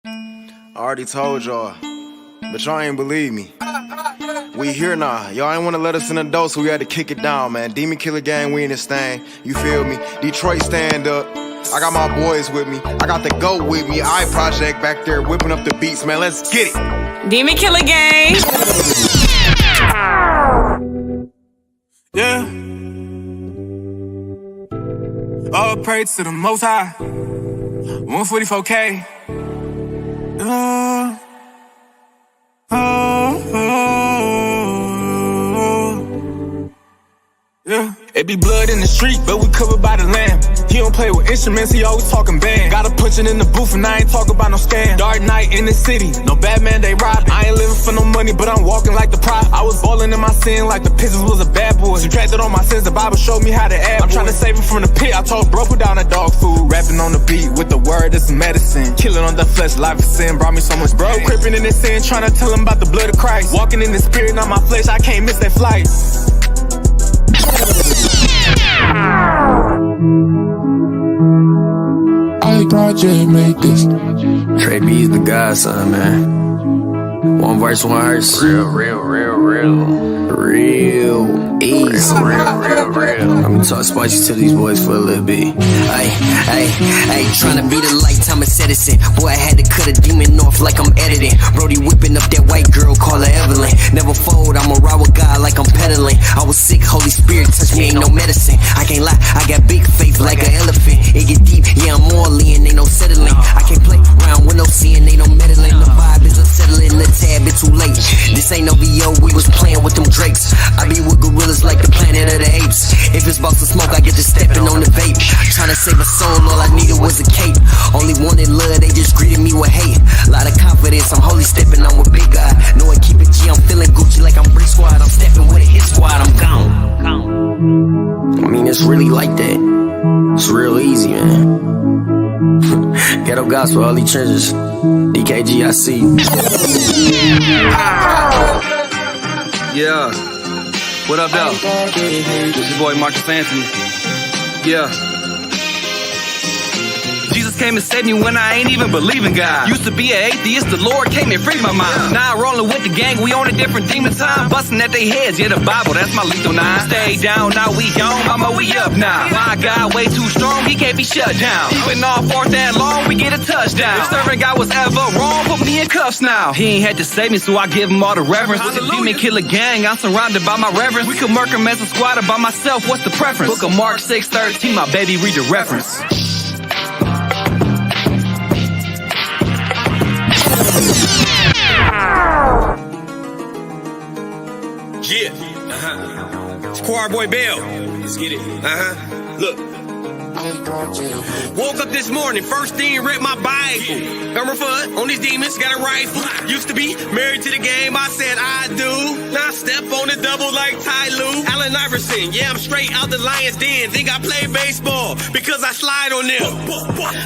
I already told y'all, but y'all ain't believe me. We here now. Y'all ain't wanna let us in the door, so we had to kick it down, man. Demon Killer Gang, we in this thing. You feel me? Detroit, stand up. I got my boys with me. I got the GOAT with me. I Project back there whipping up the beats, man. Let's get it. Demon Killer Gang. Yeah. All praise to the Most High. 144K. Yeah. It be blood in the street, but we covered by the lamb. He don't play with instruments, he always talking band. Gotta punch it in the booth and I ain't talking about no scam. Dark night in the city, no Batman, they robbing. I ain't living for no money, but I'm walking like the prophet. I was balling in my sin like the Pistons was a bad boy. Subtracted all my sins, the Bible showed me how to add. I'm trying to save it from the pit, I told bro put down that dog food. Rapping on the beat with the word, it's medicine. Killing on the flesh, life of sin, brought me so much bro. Crippin' in this sin, trying to tell him about the blood of Christ. Walking in the spirit, not my flesh, I can't miss that flight. I Project made this. Trey B's the godson, man. One verse, one hearse. Real easy. Real. Let me talk spicy to these boys for a little bit. Ay, tryna be the lifetime of citizen. Boy, I had to cut a demon off like I'm editing. Brody whipping up that white girl, call her Evelyn. Never fold, I'ma ride with God like I'm pedaling. I was sick, Holy Spirit touch me, ain't no medicine. I can't lie, I got big faith like an elephant. It get deep, yeah, I'm all in, ain't no settling. I can't play around with no seeing, ain't no meddling. The vibe is unsettling, a tad bit too late. This ain't no VO, we was playing with them drakes. I be with gorillas like the planet of the apes. If it's about to smoke, I get to stepping on the vape. Trying to save a soul, all I needed was a cape. Only wanted love, they just greeted me with hate. Lot of confidence, I'm holy stepping on with big God. Know I keep it G, I'm feeling Gucci like I'm Brick Squad. I'm stepping with a hit squad, I'm gone. I mean, it's really like that. It's real easy, man. Ghetto gospel, all these trenches. DKG, I see you. Yeah. What up, though? It's your boy Marcus Anthony. Yeah. Jesus came and saved me when I ain't even believe in God. Used to be an atheist, the Lord came and freed my mind. Now I'm rolling with the gang, we on a different demon time. Busting at their heads, yeah, the Bible, that's my lethal 9. Stay down, now we on, mama, we up now. My God way too strong, he can't be shut down. He went on fourth and long, we get a touchdown. If serving God was ever wrong, put me in cuffs now. He ain't had to save me, so I give him all the reverence. With the Demon Killer Gang, I'm surrounded by my reverence. We could murk him as a squad, or by myself, what's the preference? Book of Mark 6:13, my baby, read the reference. Yeah, Squad Boy Bell. Let's get it. Look. Woke up this morning, first thing, read my Bible. Number fun on these demons, got a rifle. Used to be married to the game, I said I do. Now I step on the double like Ty Lue. Allen Iverson, yeah, I'm straight out the Lions Den. Think I play baseball because I slide on them.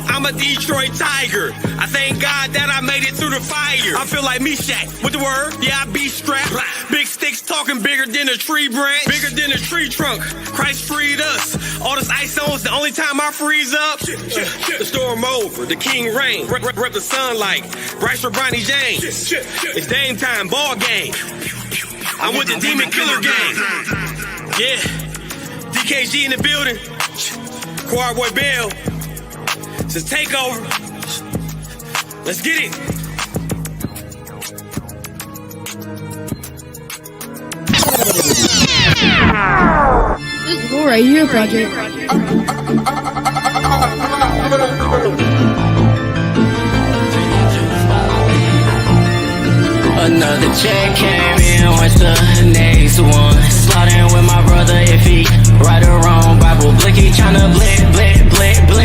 I'm a Detroit Tiger. I thank God that I made it through the fire. I feel like Meshach with the word, yeah, I be strapped. Big sticks talking bigger than a tree branch, bigger than a tree trunk. Christ freed us. All this ice on's the only time I freeze up. The storm over, the king reign. Rep the sunlight, Bryce or Bronny James. It's game time, ball game. I'm with the Demon Killer Gang. Yeah, DKG in the building. Quad Boy Bell. It's a takeover. Let's get it. This is right here, Project. Another check came in, what's the next one? Sliding with my brother if he right or wrong. Bible blicky tryna blick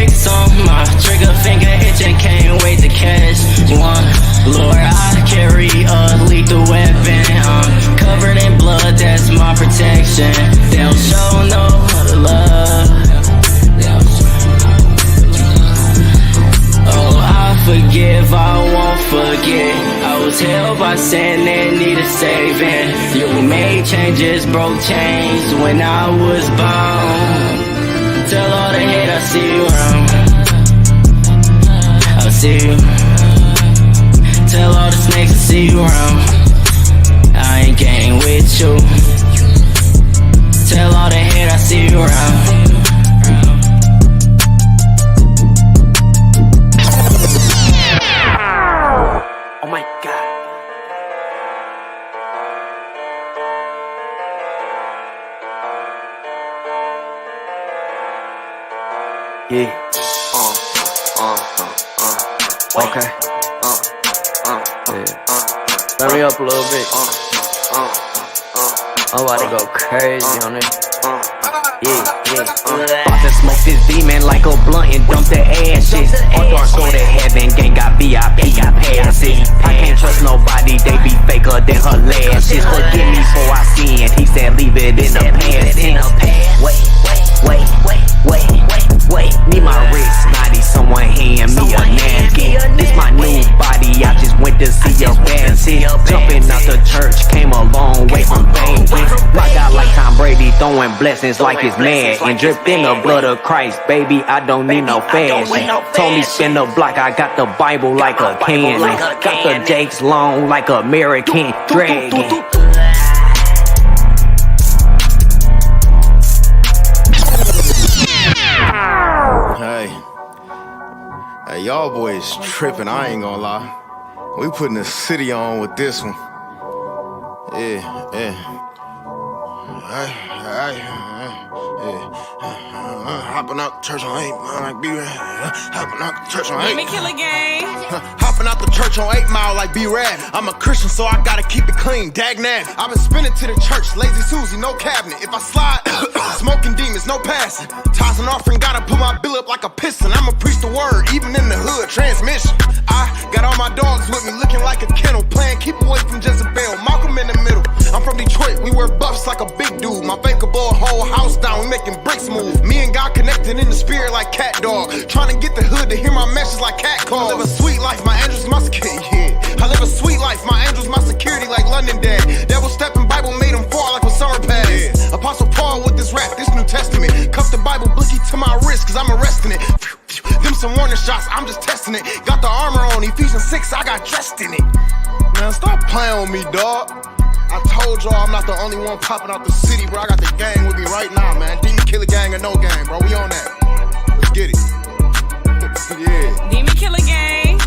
some. My trigger finger itching, can't wait to catch one. Lord, I carry a lethal weapon. I'm covered in blood, that's my protection. They'll show no love. Oh, I forgive, I won't forget. I was held by sin and needed saving. You made changes, broke chains when I was bound. Tell all the hate I see you around. I see you. what's next, I see you around. I ain't gang with you. Tell all the hate, I see you around. Oh my God. Yeah. Okay. Yeah. Turn me up a little bit. I'm about to go crazy on it. Yeah. About to smoke this demon like a blunt and dump the ashes. Or go to heaven, gang got VIP passes. I can't trust nobody, they be faker than her lashes. Forgive me for I sin, he said leave it in the past tense. Wait, need my wrist naughty, someone hand me a napkin. This my new body, I just went to see your basket. Jumping out the church, came a long way from banking. My God like Tom Brady, throwing blessings like it's mad. And dripped in the blood of Christ, baby, I don't need no fashion. Told me spin the block, I got the Bible like a cannon. Got the Jakes long like American dragon. Hey, y'all boys tripping, I ain't gonna lie. We putting the city on with this one. Yeah. Hopping out the church on 8 Mile like B-Rad. Hopping out the church on 8 Mile. Killer gang. Hopping out the church on 8 Mile like B-Rad. I'm a Christian, so I gotta keep it clean. Dag nab. I've been spinning to the church, lazy Susie, no cabinet. If I slide, smoking demons, no passing. Tithes and offering, gotta put my bill up like a piston. I'ma preach the word, even in the hood, transmission. I got all my dogs with me, looking like a kennel. Playing keep away from Jezebel, Malcolm in the middle. I'm from Detroit, we wear buffs like a big dude. My bank could blow a whole house down, we making bricks move. Me and God connected in the spirit like cat dog. Trying to get the hood to hear my message like cat calls. I live a sweet life, my angels my security, yeah. I live a sweet life, my angels my security like London Dad. Devil stepping Bible made him fall like when summer passed. Yeah. Apostle Paul with this rap, this New Testament. Cuff the Bible blicky to my wrist, cause I'm arresting it. Them some warning shots, I'm just testing it. Got the armor on, Ephesians 6, I got dressed in it. Man, stop playing with me, dog. I told y'all I'm not the only one popping out the city, bro. I got the gang with me right now, man. Demon Killer Gang or no gang, bro. We on that. Let's get it. Yeah. Demon Killer Gang.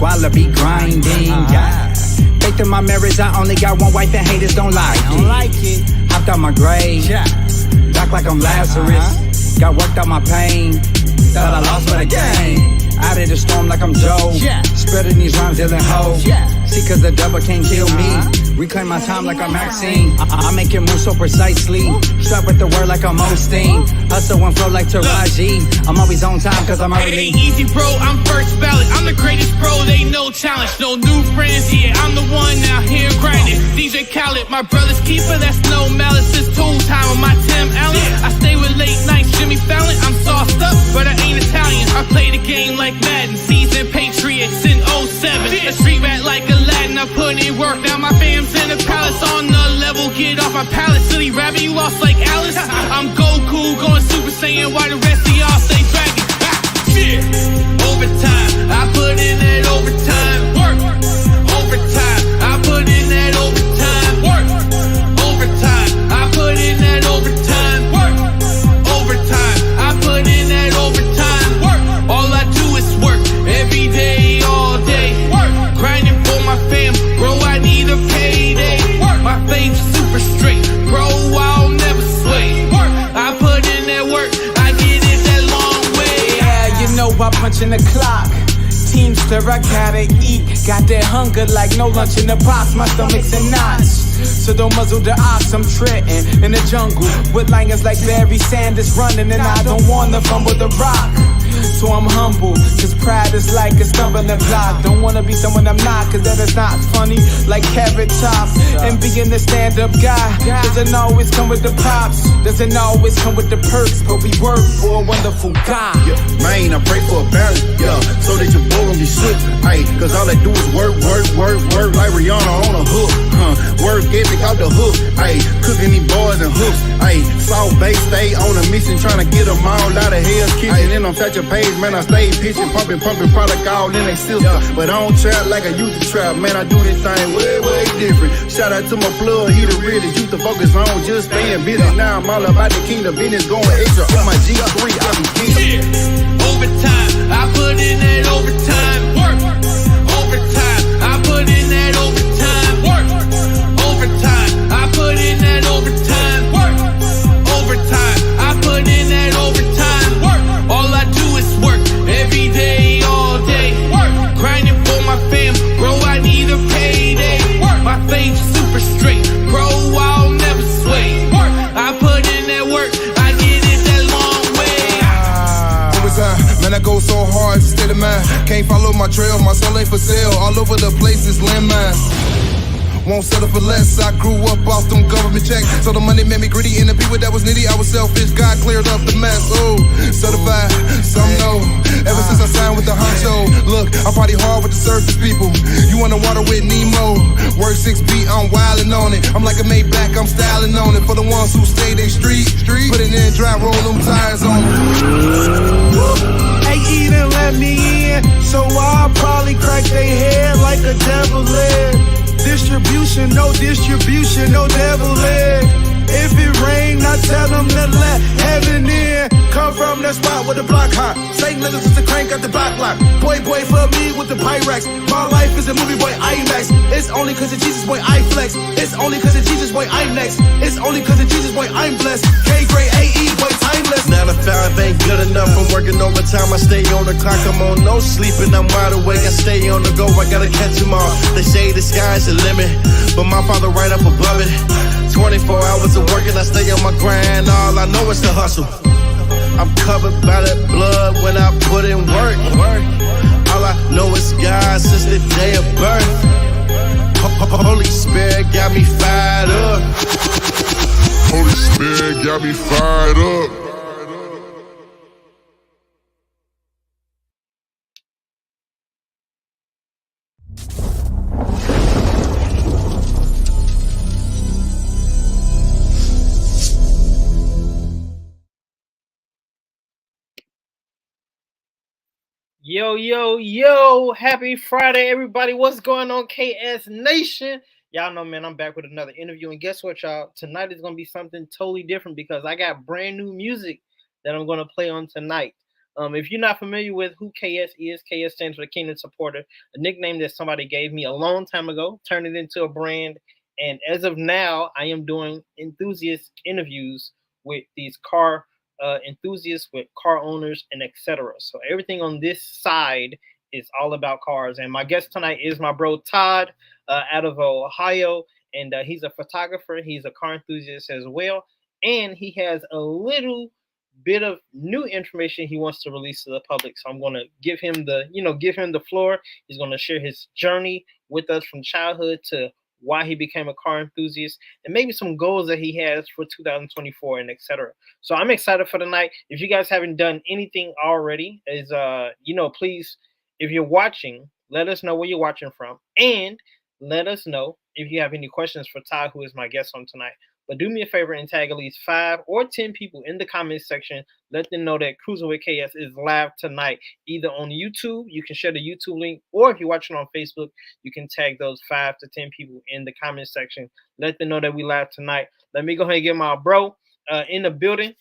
Guala be grinding, yeah. Faith in my marriage, I only got one wife and haters don't like it. Hopped out my grave, back like I'm Lazarus. Got worked out my pain, thought I lost for the game. Out of the storm like I'm Joe, spreading these rhymes, dealing hoes. See, cause the devil can't kill me. Reclaim my time like I'm Maxine. I make it move so precisely. Strap with the word like I'm Osteen. Hustle and flow like Taraji. I'm always on time cause I'm early. It ain't easy, bro. I'm first ballot. I'm the greatest, bro. They no challenge. No new friends here. I'm the one out here grinding. DJ Khaled, my brother's keeper. That's no malice. It's tool time with my Tim Allen. I stay with late nights, Jimmy Fallon. I'm sauced up, but I ain't Italian. I play the game like Madden. Seasoned Patriots in 07. A street rat like Aladdin. I put in work. Now my fam's in the palace on the level. Get off my pallet. Silly rabbit, you lost like Alice. I'm Goku going Super Saiyan while the rest of y'all stay dragging. Overtime, I put in that overtime work. Overtime. block. Teamster, I gotta eat. Got that hunger like no lunch in the box. My stomach's in knots. So don't muzzle the ox, I'm treading in the jungle with lions like Barry Sanders running, and I don't wanna fumble the rock. So I'm humble, cause pride is like a stumbling block. Don't wanna be someone I'm not, cause that is not funny, like Carrot Top. And being a stand-up guy doesn't always come with the props, doesn't always come with the perks, but we work for a wonderful God. Yeah, man, I pray for a balance, yeah, so that your boy don't get slipped, ayy, cause all I do is work, like Rihanna on a hook, work ethic out the hook, ayy, cooking these boys and hooks, ayy, South Bay stay on a mission, trying to get them all out of Hell's Kitchen, and on such a page, man, I stay pitching, pumping product all in they system, but I don't trap like I used to trap, man, I do this thing way different. Shout out to my plug, he the realest, used to focus on just staying busy. Now I'm all about the kingdom business, going extra on my G3, I be getting overtime, I put in that overtime work. Overtime, I put in that overtime work. Overtime, I put in that overtime work. Overtime, I put in that overtime work. All I do is work every day, all day. Work, grinding for my fam, bro. I need a payday. Work, my faith super straight, bro. I'll never sway. Work, I put in that work. I did it that long way. Overtime, man, I go so hard, state of mind. Can't follow my trail, my soul ain't for sale. All over the place is landmines. Won't settle for less. I grew up off them government checks, so the money made me greedy. And the people that was needy, I was selfish. God cleared up the mess. Oh, certified, some know. Ever since I signed with the honcho, look, I party hard with the surface people. You on the water with Nemo? Word 6 beat, I'm wildin' on it. I'm like a Maybach, I'm styling on it. For the ones who stay they street, put it in dry, roll them tires on it. Ain't even let me in, so I'll probably crack they head like a devil leg. Distribution, no devil leg. If it rain, I tell them to let heaven in. Come from the spot with the block hot. Satan niggas with the crank at the block block. Boy for me with the Pyrex. My life is a movie, boy, IMAX. It's only cause of Jesus, boy, I flex. It's only cause of Jesus, boy, I'm next. It's only cause of Jesus, boy, I'm blessed. K-grade AE, boy, timeless. 9 to 5 ain't good enough. I'm working overtime. I stay on the clock. I'm on no sleeping. I'm wide awake. I stay on the go. I gotta catch them all. They say the sky's the limit, but my father right up above it. 24 hours of work and I stay on my grind. All I know is the hustle. I'm covered by that blood when I put in work. All I know is God since the day of birth. Holy Spirit got me fired up. Holy Spirit got me fired up. Yo, happy Friday, everybody. What's going on, KS Nation? Y'all know, man, I'm back with another interview. And guess what, y'all? Tonight is going to be something totally different because I got brand new music that I'm going to play on tonight. If you're not familiar with who KS is, KS stands for the Kingdom Supporter, a nickname that somebody gave me a long time ago, turned it into a brand. And as of now, I am doing enthusiast interviews with these car enthusiasts, with car owners, and etc. So everything on this side is all about cars. And my guest tonight is my bro Todd out of Ohio, and he's a photographer. He's a car enthusiast as well, and he has a little bit of new information he wants to release to the public. So I'm going to give him the floor. He's going to share his journey with us from childhood to why he became a car enthusiast, and maybe some goals that he has for 2024 and etc. So I'm excited for tonight. If you guys haven't done anything already, please, if you're watching, let us know where you're watching from, and let us know if you have any questions for Todd, who is my guest on tonight. But do me a favor and tag at least 5 or 10 people in the comments section. Let them know that Kruisin with KS is live tonight, either on YouTube. You can share the YouTube link, or if you're watching on Facebook, you can tag those 5 to 10 people in the comment section. Let them know that we live tonight. Let me go ahead and get my bro in the building.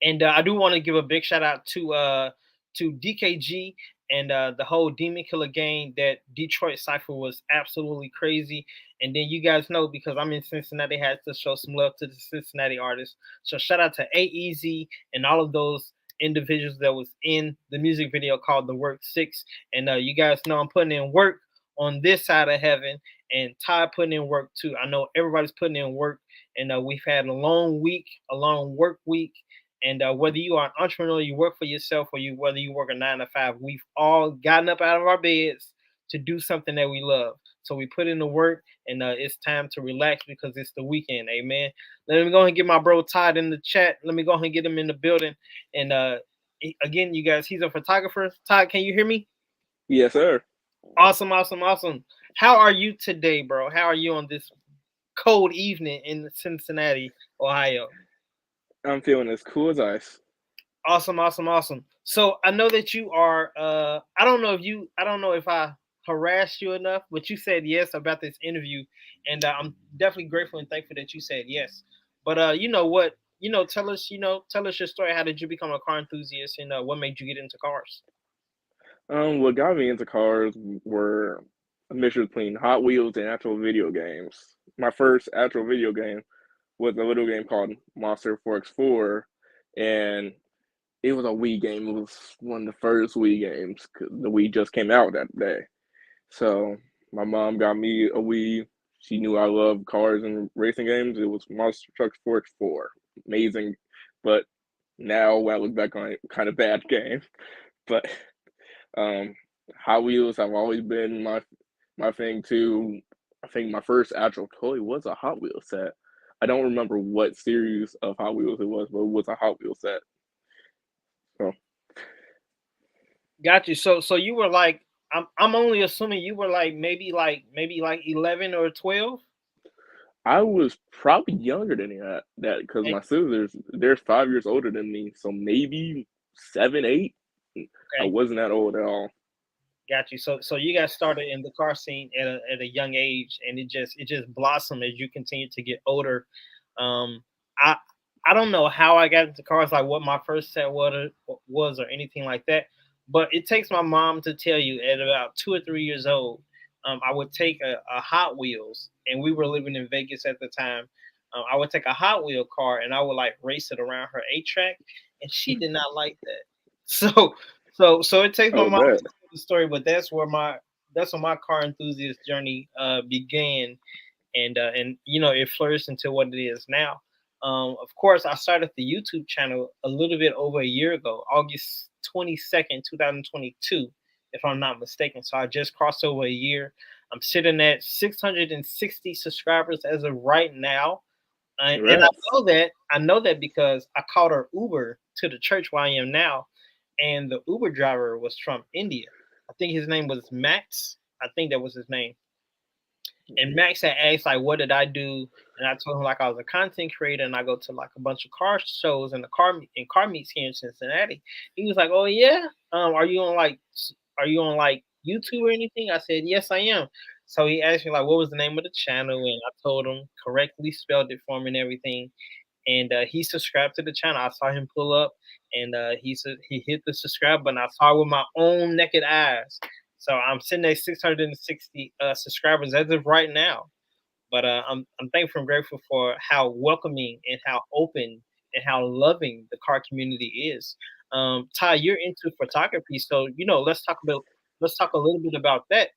And I do want to give a big shout out to DKG and the whole Demon Killer gang. That Detroit Cypher was absolutely crazy. And then you guys know, because I'm in Cincinnati, I had to show some love to the Cincinnati artists. So shout out to AEZ and all of those individuals that was in the music video called The Work 6. And you guys know I'm putting in work on this side of heaven, and Todd putting in work too. I know everybody's putting in work, and we've had a long week, a long work week. And whether you are an entrepreneur, you work for yourself, or whether you work a 9 to 5, we've all gotten up out of our beds to do something that we love. So we put in the work, and it's time to relax because it's the weekend. Amen. Let me go ahead and get my bro Todd in the chat. Let me go ahead and get him in the building. And again, you guys, he's a photographer. Todd, can you hear me? Yes, sir. Awesome. How are you today, bro? How are you on this cold evening in Cincinnati, Ohio? I'm feeling as cool as ice. Awesome. So I know that you are I don't know if I harassed you enough, but you said yes about this interview, and I'm definitely grateful and thankful that you said yes. But you know what? Tell us your story. How did you become a car enthusiast, and what made you get into cars? What got me into cars were a mixture between Hot Wheels and actual video games. My first actual video game was a little game called Monster Forks 4, and it was a Wii game. It was one of the first Wii games. 'Cause the Wii just came out that day. So my mom got me a Wii. She knew I loved cars and racing games. It was Monster Truck Forks 4. Amazing. But now when I look back on it, kind of bad game. But Hot Wheels have always been my thing too. I think my first actual toy was a Hot Wheels set. I don't remember what series of Hot Wheels it was, but it was a Hot Wheels set. So Got you. So you were like, I'm only assuming you were like maybe like 11 or 12. I was probably younger than that because my sisters they're 5 years older than me, so maybe 7, 8. I Okay. wasn't that old at all. Got you. So you got started in the car scene at a young age, and it just blossomed as you continue to get older. Um, I I don't know how I got into cars, like what my first set was or anything like that. But it takes my mom to tell you at about 2 or 3 years old, I would take a Hot Wheels, and we were living in Vegas at the time. I would take a Hot Wheel car and I would like race it around her 8 track, and she did not like that. So it takes my Oh, mom bet. to tell the story, but that's where my car enthusiast journey began, and it flourished into what it is now. Of course, I started the YouTube channel a little bit over a year ago, August 22nd, 2022, if I'm not mistaken. So I just crossed over a year. I'm sitting at 660 subscribers as of right now. And Congrats. I know that because I called her Uber to the church where I am now, and the Uber driver was from India. I think his name was Max. I think that was his name. And Max had asked like, what did I do? And I told him like I was a content creator and I go to like a bunch of car shows and car meets here in Cincinnati. He was like, oh yeah, are you on like YouTube or anything? I said yes, I am. So he asked me like, what was the name of the channel, and I told him, correctly spelled it for me and everything. And he subscribed to the channel. I saw him pull up, and he hit the subscribe button. I saw it with my own naked eyes. So I'm sitting at 660 subscribers as of right now. But I'm thankful and grateful for how welcoming and how open and how loving the car community is. Ty, you're into photography, so let's talk a little bit about that.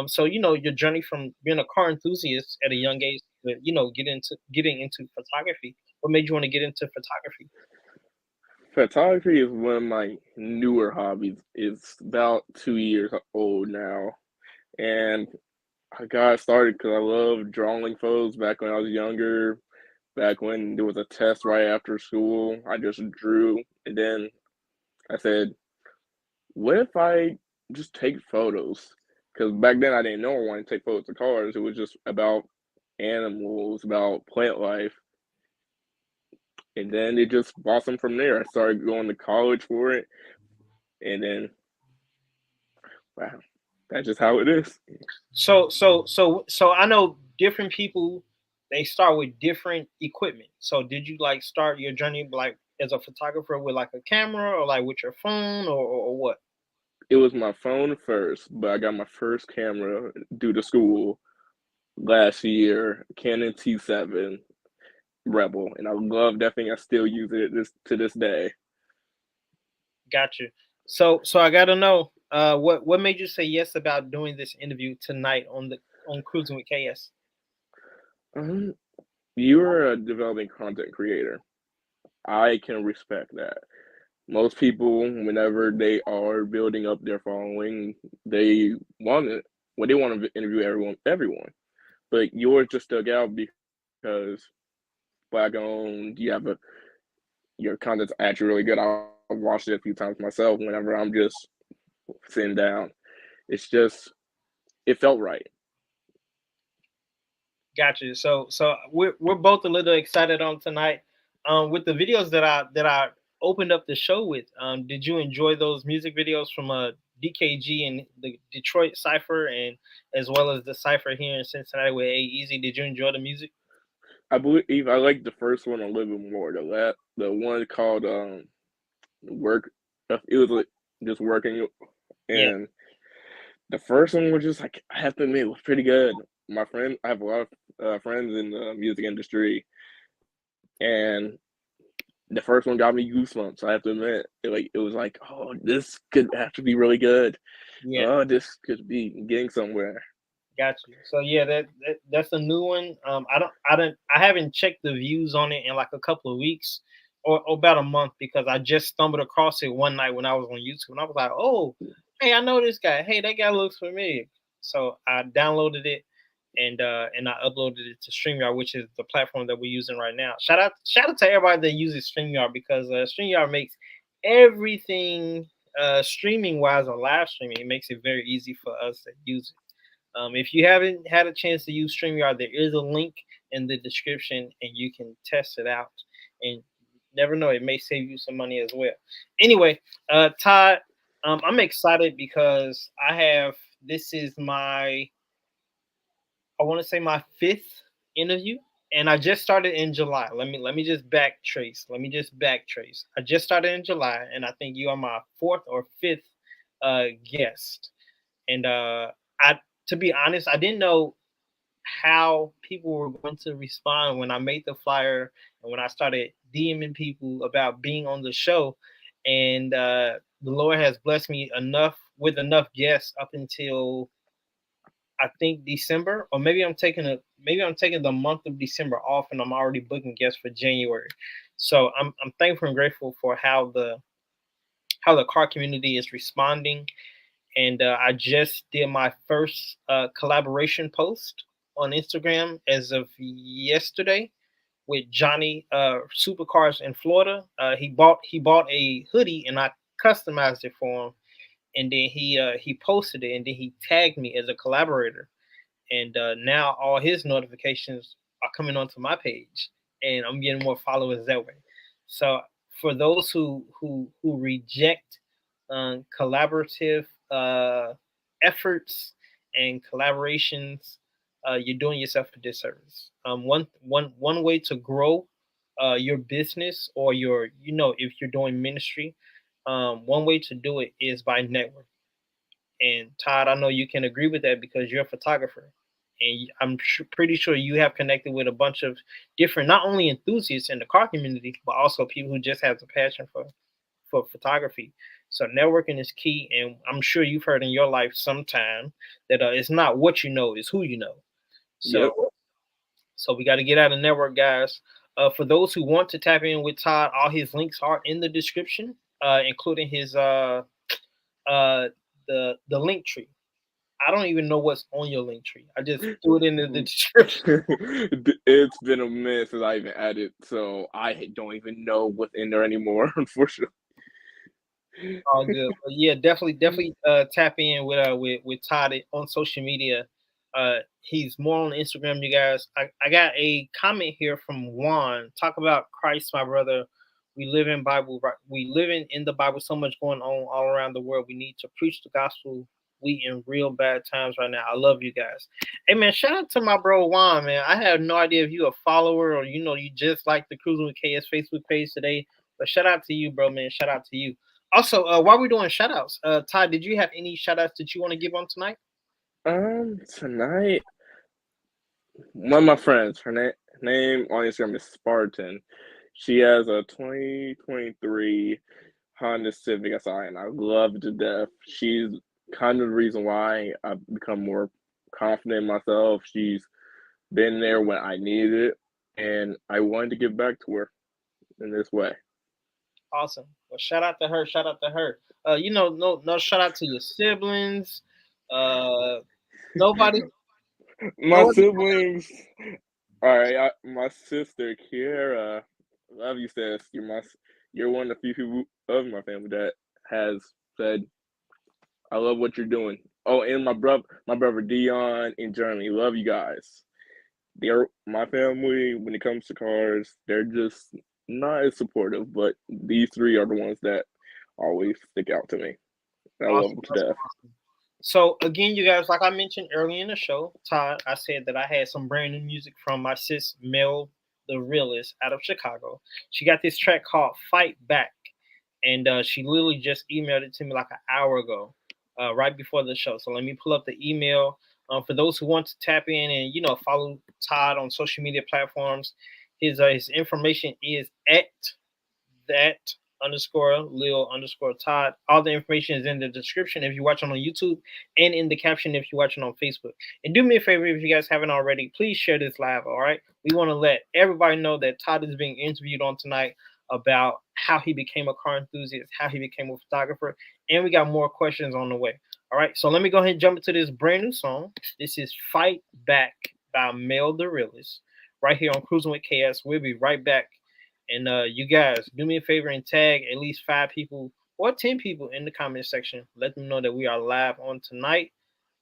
So your journey from being a car enthusiast at a young age to getting into photography. What made you want to get into photography? Photography is one of my newer hobbies. It's about 2 years old now, and I got started because I loved drawing photos back when I was younger. Back when there was a test right after school, I just drew, and then I said, "What if I just take photos?" Because back then I didn't know I wanted to take photos of cars. It was just about animals, about plant life, and then it just blossomed from there. I started going to college for it, and then wow, that's just how it is. So I know different people, they start with different equipment. So did you like start your journey like as a photographer with like a camera, or like with your phone, or what? It was my phone first, but I got my first camera due to school last year, Canon T7 Rebel, and I love that thing. I still use it to this day. Got you. So I gotta know, what made you say yes about doing this interview tonight on Cruising with KS? Um, you're a developing content creator. I can respect that. Most people, whenever they are building up their following, they want it. Well, they want to interview everyone. But yours just stuck out because black owned. Your content's actually really good. I've watched it a few times myself. Whenever I'm just sitting down, it's just it felt right. Got you. So we're both a little excited on tonight. With the videos that I opened up the show with. Did you enjoy those music videos from DKG and the Detroit Cipher, and as well as the Cipher here in Cincinnati with A Easy? Did you enjoy the music? I believe I like the first one a little bit more. The one called work. It was like just working, Yeah. and the first one was just like I have to admit it was pretty good. I have a lot of friends in the music industry, and the first one got me goosebumps. I have to admit, it was like, oh, this could actually be really good. Yeah. Oh, this could be getting somewhere. Got you. So yeah, that's a new one. I haven't checked the views on it in like a couple of weeks, or about a month, because I just stumbled across it one night when I was on YouTube and I was like, oh, hey, I know this guy. Hey, that guy looks familiar. So I downloaded it, and I uploaded it to StreamYard, which is the platform that we're using right now. Shout out to everybody that uses StreamYard, because StreamYard makes everything streaming wise or live streaming. It makes it very easy for us to use it. If you haven't had a chance to use StreamYard, there is a link in the description and you can test it out. And never know, it may save you some money as well. Anyway, Todd, I'm excited because this is I want to say my fifth interview, and I just started in July. Let me just backtrace. I just started in July, and I think you are my fourth or fifth guest. And I, to be honest, I didn't know how people were going to respond when I made the flyer and when I started DMing people about being on the show. And the Lord has blessed me enough guests up until I think December, or maybe I'm taking the month of December off, and I'm already booking guests for January. So I'm thankful and grateful for how the car community is responding. And I just did my first collaboration post on Instagram as of yesterday with Johnny Supercars in Florida. He bought a hoodie and I customized it for him, and then he posted it and then he tagged me as a collaborator, and now all his notifications are coming onto my page, and I'm getting more followers that way. So for those who reject collaborative efforts and collaborations, you're doing yourself a disservice. One way to grow your business, or if you're doing ministry, one way to do it is by networking. And Todd, I know you can agree with that because you're a photographer, and I'm pretty sure you have connected with a bunch of different, not only enthusiasts in the car community, but also people who just have the passion for photography. So networking is key, and I'm sure you've heard in your life sometime that it's not what you know, it's who you know. Yep. So we got to get out and network, guys. For those who want to tap in with Todd, all his links are in the description, including his the link tree. I don't even know what's on your link tree. I just threw it in the description. It's been a minute since I even added, so I don't even know what's in there anymore, unfortunately. All good. But yeah, definitely tap in with Todd on social media. He's more on Instagram, you guys. I got a comment here from Juan. Talk about Christ, my brother. We live in Bible. We live in the Bible. So much going on all around the world. We need to preach the gospel. We in real bad times right now. I love you guys. Hey man, shout out to my bro Juan, man. I have no idea if you a follower or you just like the Cruising with KS Facebook page today. But shout out to you, bro, man. Shout out to you. Also, while we're doing shout outs, Todd, did you have any shout outs that you want to give on tonight? Tonight, one of my friends, her name on Instagram is Spartan. She has a 2023 Honda Civic SI, and I love it to death. She's kind of the reason why I've become more confident in myself. She's been there when I needed it, and I wanted to give back to her in this way. Awesome. Well, shout out to her. Shout out to her. No shout out to your siblings. Nobody. My siblings. All right, my sister Kiera, love you, sis. You're one of the few people of my family that has said, "I love what you're doing." Oh, and my brother Dion in Germany, love you guys. They're my family when it comes to cars. They're just not as supportive, but these three are the ones that always stick out to me. I love them to death. Awesome. So again, you guys, like I mentioned earlier in the show, Todd, I said that I had some brand new music from my sis Mel, the realist, out of Chicago. She got this track called "Fight Back," and she literally just emailed it to me like an hour ago, right before the show. So let me pull up the email. For those who want to tap in and follow Todd on social media platforms, his information is at that _Lil_Todd. All the information is in the description if you're watching on YouTube, and in the caption if you're watching on Facebook. And do me a favor, if you guys haven't already, please share this live. All right, we want to let everybody know that Todd is being interviewed on tonight about how he became a car enthusiast, how he became a photographer, and we got more questions on the way. All right, so let me go ahead and jump into this brand new song. This is "Fight Back" by Mel the Realist, right here on Kruisin with KS. We'll be right back. And you guys, do me a favor and tag at least 5 people or 10 people in the comment section. Let them know that we are live on tonight.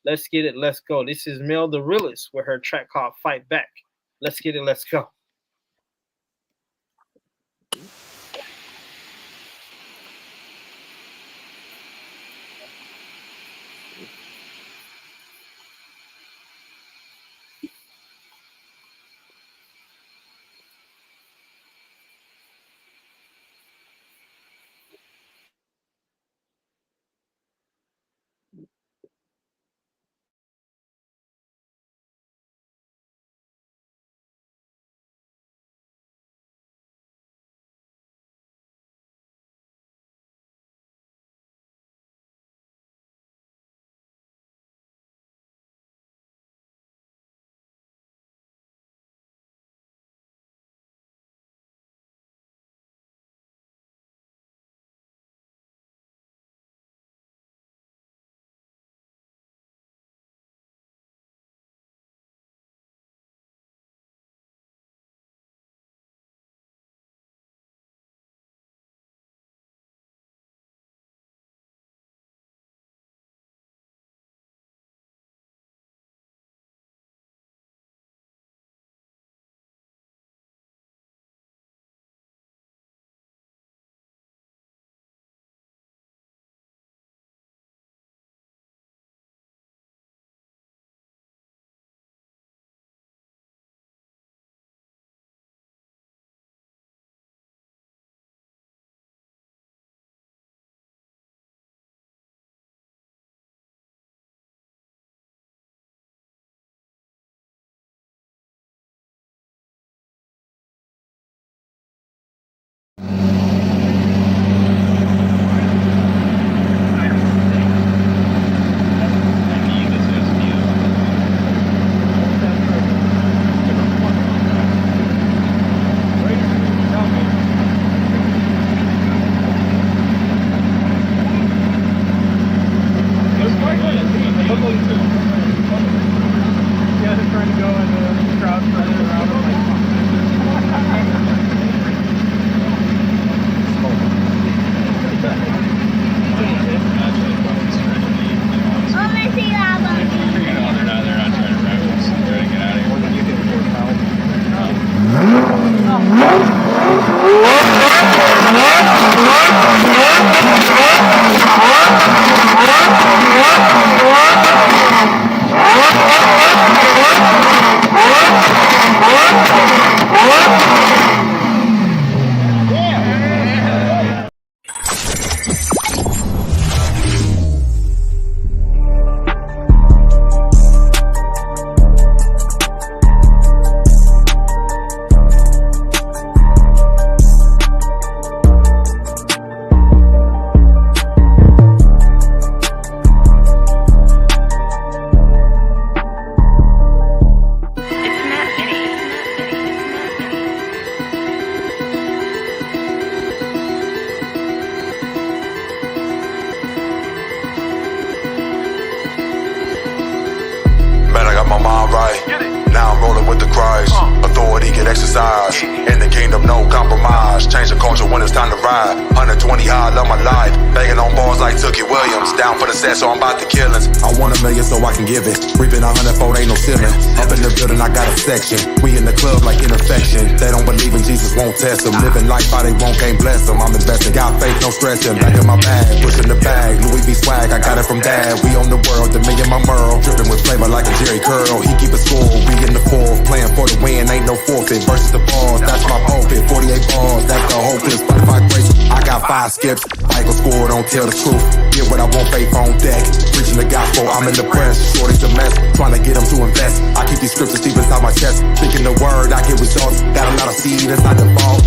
Let's get it. Let's go. This is Mel the Realist with her track called "Fight Back." Let's get it. Let's go. got my mind right. Now I'm rolling with the Christ. Authority get exercised. In the kingdom, no compromise. Change the culture when it's time to ride. 120 high, I love my life. Banging on balls like Tookie Williams. Down for the set, so I'm about to kill it. I want $1 million so I can give it. Reaping 100-fold, ain't no ceiling. Up in the building, I got a section. We in the club like infection. They don't believe in Jesus, won't test them. Living life how they want, can't bless them. I'm investing, got faith, no stressing. Back in my bag, pushing the bag. Louis V swag, I got it from dad. We on the world, the million my Merle. Dripping with flavor like a Jerry Curl. He keep a score, we in the fourth. Playing for the win, ain't no forfeit. Versus the balls, that's my pulpit. 48 balls, that's the whole clip. Spotify grace, I got 5 skips. Michael score, don't tell the truth. Get what I want, faith on deck. Preaching the gospel, I'm in the press. Shorty's a mess, trying to get them to invest. I keep these scriptures deep inside my chest. Speaking the word, I get results. Got a lot of seed inside the vault.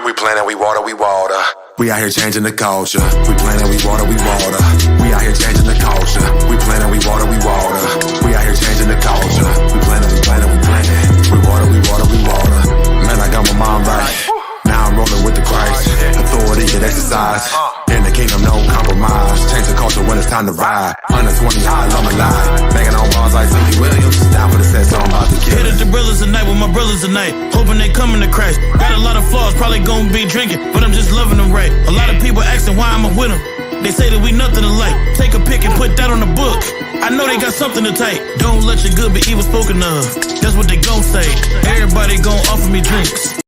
We planting, we water, we water. We out here changing the culture. We planting, we water, we water. We out here changing the culture. We planting, we water, we water. We out here changing the culture. We planting, we planting, we planting. We water, we water, we water. Man, I got my mind right. Now I'm rolling with the Christ. Authority get exercise. In the kingdom, no compromise. Change the culture when it's time to ride. 120 high, love my life. Banging on balls like Tookie Williams. Down for the set, so I'm about to kill it. Hit at the brothers tonight with my brothers tonight. Hoping they coming to Christ. Got a lot of flaws, probably gonna be drinking, but I'm just loving them right. A lot of people asking why I'm with them. They say that we nothing alike. Take a pic and put that on the book. I know they got something to take. Don't let your good be evil spoken of. That's what they gon' say. Everybody gon' offer me drinks.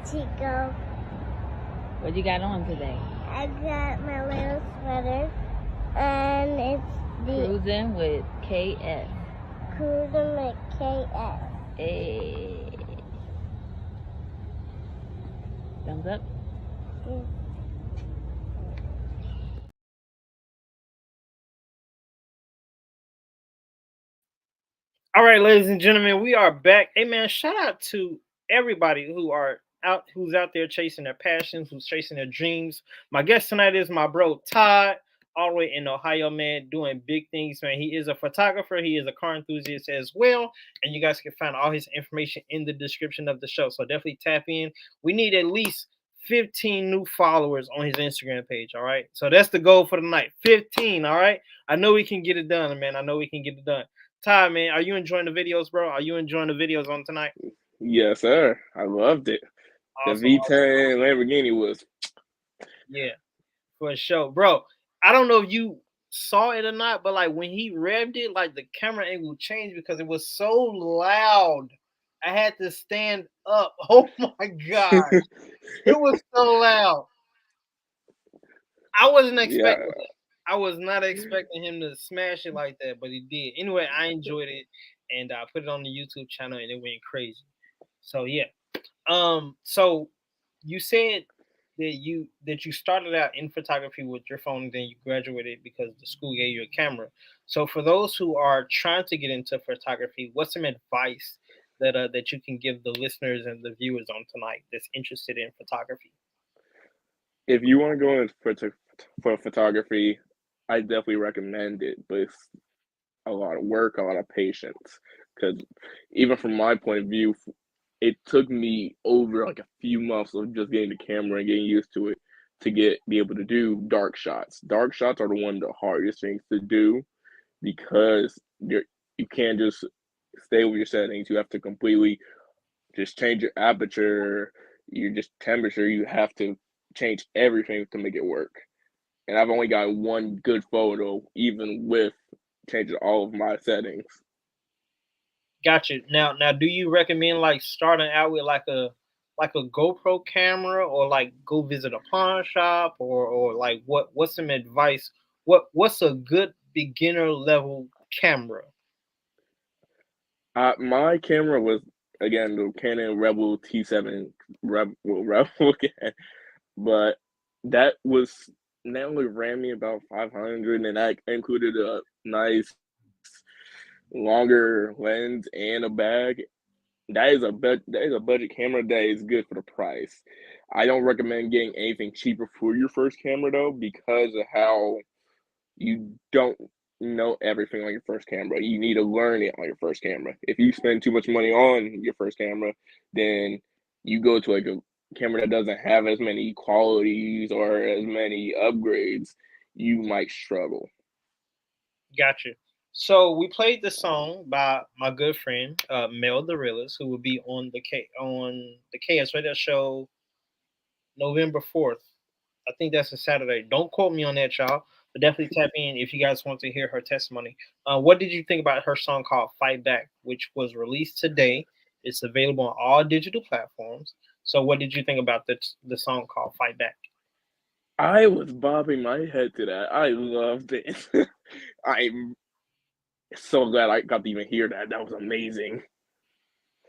Chico. What you got on today? I got my little sweater, and it's the Kruisin with KS. Kruisin with KS. Hey. Thumbs up? Yeah. All right, ladies and gentlemen, we are back. Hey man, shout out to everybody who's out there chasing their passions, who's chasing their dreams. My guest tonight is my bro Todd, all the way in Ohio, man, doing big things, man. He is a photographer, he is a car enthusiast as well, and you guys can find all his information in the description of the show. So definitely tap in. We need at least 15 new followers on his Instagram page. All right. So that's the goal for the night. 15. All right. I know we can get it done, man. I know we can get it done. Todd, man, are you enjoying the videos, bro? Are you enjoying the videos on tonight? Yes, sir. I loved it. Awesome, the V10 Lamborghini was. Yeah, for sure, bro. I don't know if you saw it or not, but like when he revved it, like the camera angle changed because it was so loud. I had to stand up. Oh my god, it was so loud. I wasn't expecting it. I was not expecting him to smash it like that, but he did. Anyway, I enjoyed it, and I put it on the YouTube channel, and it went crazy. So yeah. So you said that you started out in photography with your phone, and then you graduated because the school gave you a camera. So for those who are trying to get into photography, what's some advice that you can give the listeners and the viewers on tonight that's interested in photography? If you want to go in for photography, I definitely recommend it, but it's a lot of work, a lot of patience. Because even from my point of view, it took me over like a few months of just getting the camera and getting used to it to be able to do dark shots. Dark shots are one of the hardest things to do because you can't just stay with your settings. You have to completely just change your aperture, your just temperature. You have to change everything to make it work. And I've only got one good photo, even with changing all of my settings. Gotcha. Now, do you recommend like starting out with like a GoPro camera, or like go visit a pawn shop, or like what's some advice? What's a good beginner level camera? My camera was again the Canon Rebel T7 Rebel again, but that was they only ran me about 500, and that included a nice longer lens and a bag. That is a budget camera that is good for the price. I don't recommend getting anything cheaper for your first camera though, because of how you don't know everything on your first camera. You need to learn it on your first camera. If you spend too much money on your first camera, then you go to like a camera that doesn't have as many qualities or as many upgrades, you might struggle. Gotcha. So we played the song by my good friend Mel the Realist, who will be on the KS Radio Show November 4th. I think that's a Saturday. Don't quote me on that, y'all. But definitely tap in if you guys want to hear her testimony. What did you think about her song called "Fight Back," which was released today? It's available on all digital platforms. So, what did you think about the song called "Fight Back"? I was bobbing my head to that. I loved it. I'm so glad I got to even hear that. That was amazing.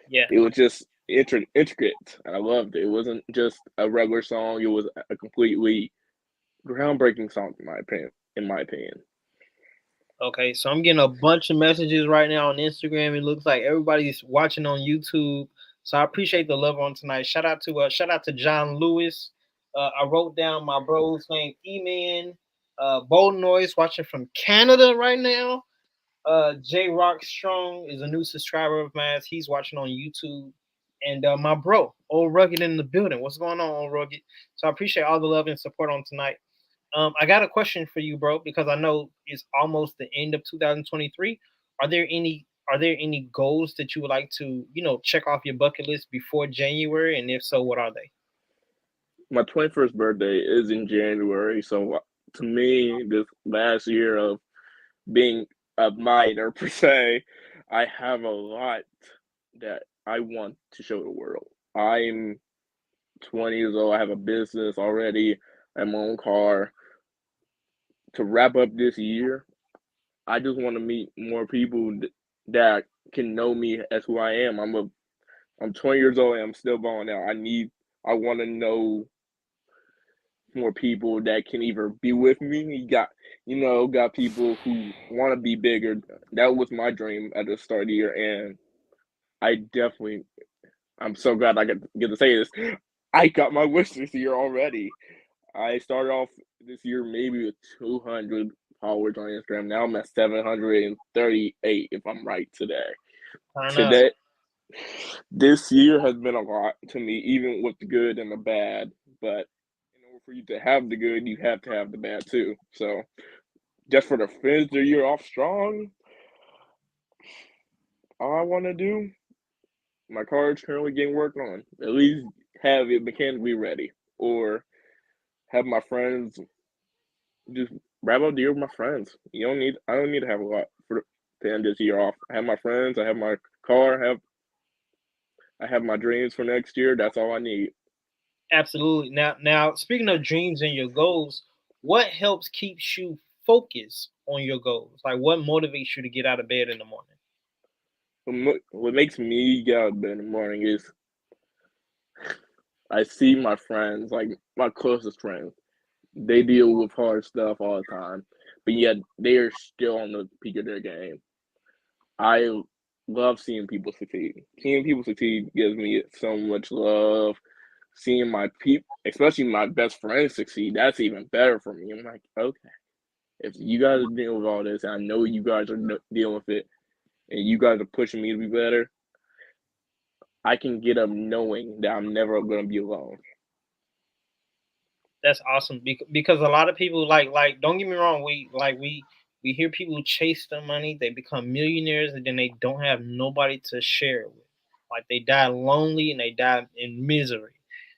Yeah. It was just intricate. I loved it. It wasn't just a regular song. It was a completely groundbreaking song, in my opinion. Okay, so I'm getting a bunch of messages right now on Instagram. It looks like everybody's watching on YouTube. So I appreciate the love on tonight. Shout out to John Lewis. I wrote down my bro's name, E-Man. Bold Noise watching from Canada right now. J Rock Strong is a new subscriber of mine. He's watching on YouTube. And my bro, Old Rugged in the building. What's going on, Old Rugged? So I appreciate all the love and support on tonight. I got a question for you, bro, because I know it's almost the end of 2023. Are there any goals that you would like to, check off your bucket list before January? And if so, what are they? My 21st birthday is in January, so to me, this last year of being a minor per se, I have a lot that I want to show the world. I'm 20 years old. I have a business already. I have my own car. To wrap up this year, I just want to meet more people that can know me as who I am. I'm 20 years old and I'm still balling out. I want to know more people that can either be with me. Got people who want to be bigger. That was my dream at the start of the year, and I'm so glad I get to say this. I got my wish this year already. I started off this year maybe with 200 followers on Instagram. Now I'm at 738 if I'm right today. Today, this year has been a lot to me, even with the good and the bad. But in order for you to have the good, you have to have the bad too. So just for the finish the year off strong, all I want to do, my car is currently getting worked on. At least have it mechanically ready, or have my friends just wrap up the year with my friends. I don't need to have a lot to end this year off. I have my friends, I have my car, I have my dreams for next year. That's all I need. Absolutely. Now, speaking of dreams and your goals, what helps keeps you focused on your goals? Like, what motivates you to get out of bed in the morning? What makes me get out of bed in the morning is I see my friends, like my closest friends. They deal with hard stuff all the time, but yet they are still on the peak of their game. I love seeing people succeed. Seeing people succeed gives me so much love. Seeing my people, especially my best friends, succeed, that's even better for me. I'm like, okay, if you guys are dealing with all this, and I know you guys are dealing with it, and you guys are pushing me to be better, I can get up knowing that I'm never going to be alone. That's awesome because a lot of people like don't get me wrong, we hear people chase the money, they become millionaires, and then they don't have nobody to share it with. Like they die lonely and they die in misery.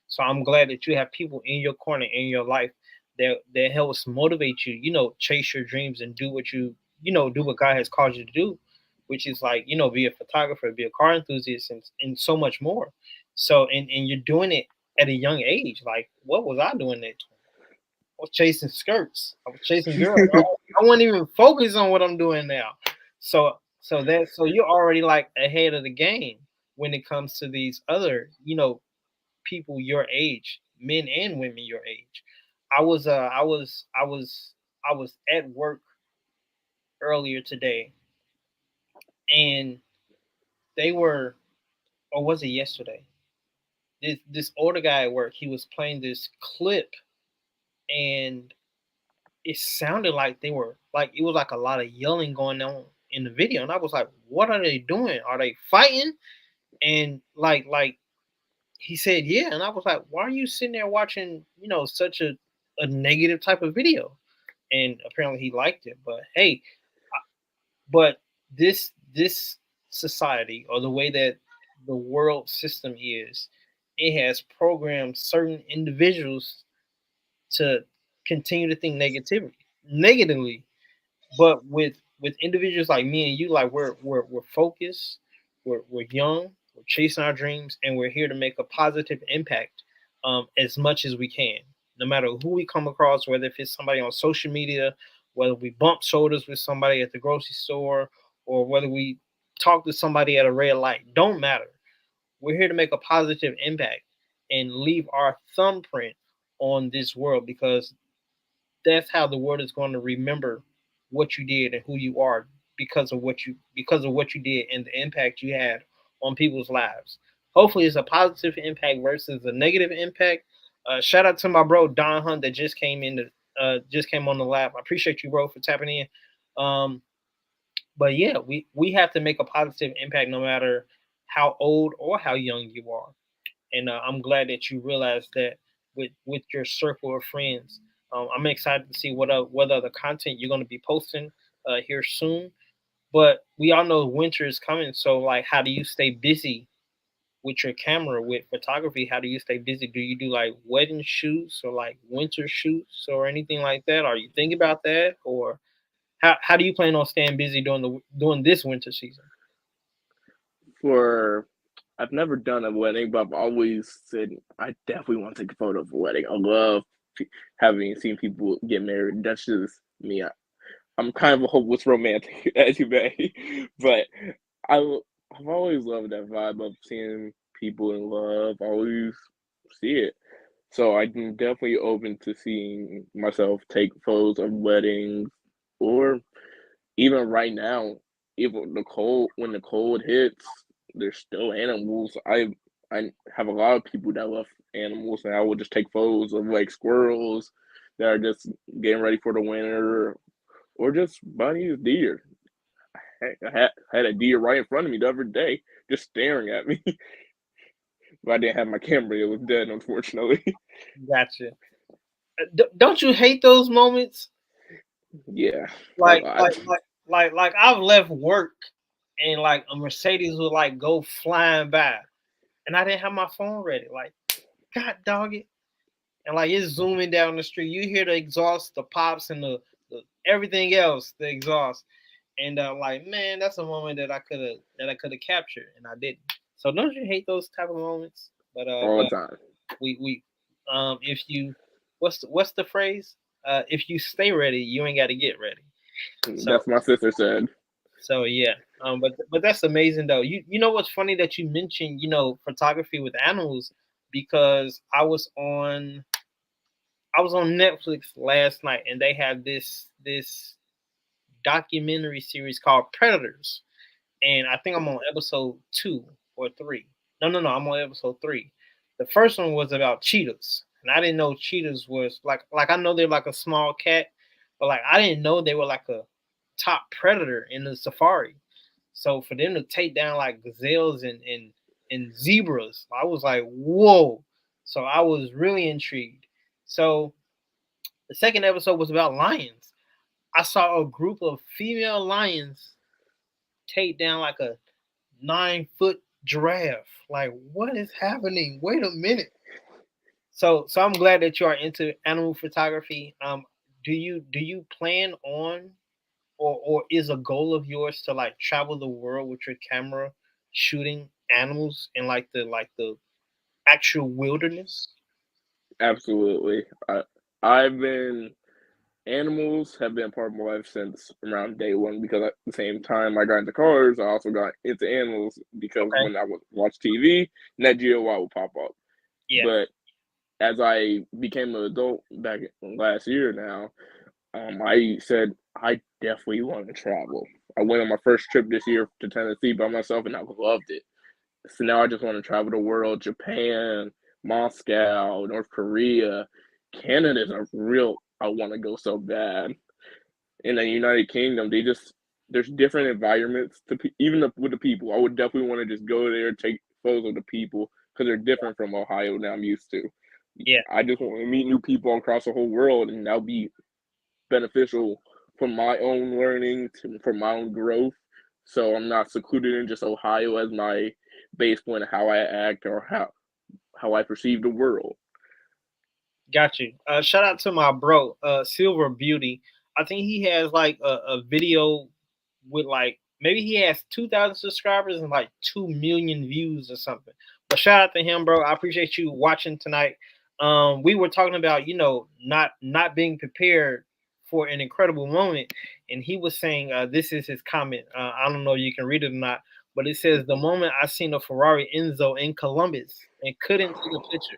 So I'm glad that you have people in your corner in your life that helps motivate you, chase your dreams and do what do what God has called you to do, which is like, be a photographer, be a car enthusiast, and so much more. So and you're doing it at a young age. Like, what was I doing at 20? I was chasing skirts. I was chasing girls. I wasn't even focused on what I'm doing now. So you're already like ahead of the game when it comes to these other, people your age, men and women your age. I was at work earlier today, and they were, or was it yesterday? This older guy at work, he was playing this clip, and it sounded like they were like it was like a lot of yelling going on in the video, and I was like, "What are they doing? Are they fighting?" And like he said, "Yeah," and I was like, "Why are you sitting there watching such a negative type of video?" And apparently he liked it, but hey, but this society, or the way that the world system is, it has programmed certain individuals to continue to think negatively. But with individuals like me and you, like we're focused, we're young, we're chasing our dreams, and we're here to make a positive impact, as much as we can, no matter who we come across, whether if it's somebody on social media, whether we bump shoulders with somebody at the grocery store, or whether we talk to somebody at a red light. Don't matter. We're here to make a positive impact and leave our thumbprint on this world, because that's how the world is going to remember what you did and who you are, because of what you did and the impact you had on people's lives. Hopefully, it's a positive impact versus a negative impact. Shout out to my bro Don Hunt that just came on the lab. I appreciate you, bro, for tapping in. Um, but yeah, we have to make a positive impact no matter how old or how young you are. And I'm glad that you realized that with your circle of friends. I'm excited to see what other content you're going to be posting here soon. But we all know winter is coming, so like, how do you stay busy with your camera, with photography? How do you stay busy? Do you do like wedding shoots or like winter shoots or anything like that? Are you thinking about that, or how do you plan on staying busy during this winter season? For I've never done a wedding, but I've always said I definitely want to take a photo of a wedding. I love having seen people get married. That's just me. I'm kind of a hopeless romantic, as you may, but I I've always loved that vibe of seeing people in love. I always see it. So I'm definitely open to seeing myself take photos of weddings, or even right now, even when the cold hits, there's still animals. I have a lot of people that love animals, and I will just take photos of like squirrels that are just getting ready for the winter, or just bunnies, deer. I had a deer right in front of me the other day, just staring at me. But I didn't have my camera; it was dead, unfortunately. Gotcha. Don't you hate those moments? Yeah, a Like, lot. like, like, like I've left work, and like a Mercedes would like go flying by, and I didn't have my phone ready. Like, God dog it. And like it's zooming down the street. You hear the exhaust, the pops, and the everything else, the exhaust. And like, man, that's a moment that I could have captured, and I didn't. So don't you hate those type of moments? All the But time. we if you what's the phrase? If you stay ready, you ain't got to get ready. So That's what my sister said. so yeah. But that's amazing though. You know what's funny that you mentioned photography with animals, because I was on Netflix last night, and they have this documentary series called Predators, and I think I'm on episode 2 or 3. No, I'm on episode 3. The first one was about cheetahs, and I didn't know cheetahs was like I know they're like a small cat, but like I didn't know they were like a top predator in the safari. So for them to take down like gazelles and zebras, I was like, whoa. So I was really intrigued. So the second episode was about lions. I saw a group of female lions take down like a 9-foot giraffe. Like, what is happening? Wait a minute. So I'm glad that you are into animal photography. Do you plan on, or is a goal of yours to like travel the world with your camera shooting animals in like the actual wilderness? Absolutely. I've been animals have been part of my life since around day one, because at the same time I got into cars, I also got into animals because Okay. when I would watch TV, Nat Geo Wild would pop up. Yeah. But as I became an adult back last year now, I said I definitely want to travel. I went on my first trip this year to Tennessee by myself, and I loved it. So now I just want to travel the world: Japan, Moscow, North Korea, Canada's a real. I want to go so bad. In the United Kingdom, there's different environments to even with the people. I would definitely want to just go there, take photos of the people because they're different from Ohio that I'm used to. Yeah. I just want to meet new people across the whole world, and that'll be beneficial for my own learning, for my own growth. So I'm not secluded in just Ohio as my base point of how I act or how I perceive the world. Got you. Shout out to my bro, Silver Beauty. I think he has like a video with like maybe he has 2,000 subscribers and like 2 million views or something. But shout out to him, bro. I appreciate you watching tonight. We were talking about not being prepared for an incredible moment, and he was saying this is his comment. I don't know if you can read it or not, but it says the moment I seen a Ferrari Enzo in Columbus and couldn't take a picture.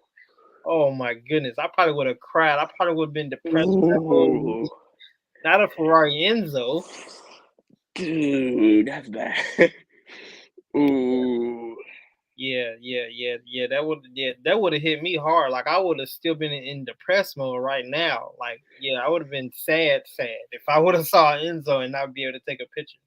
Oh my goodness, I probably would have cried. I probably would have been depressed for that whole Ooh, week. Not a Ferrari Enzo. dude, that's bad. Ooh, Yeah. That would have hit me hard. Like I would have still been in depressed mode right now. Like yeah, I would have been sad if I would have saw Enzo and not be able to take a picture.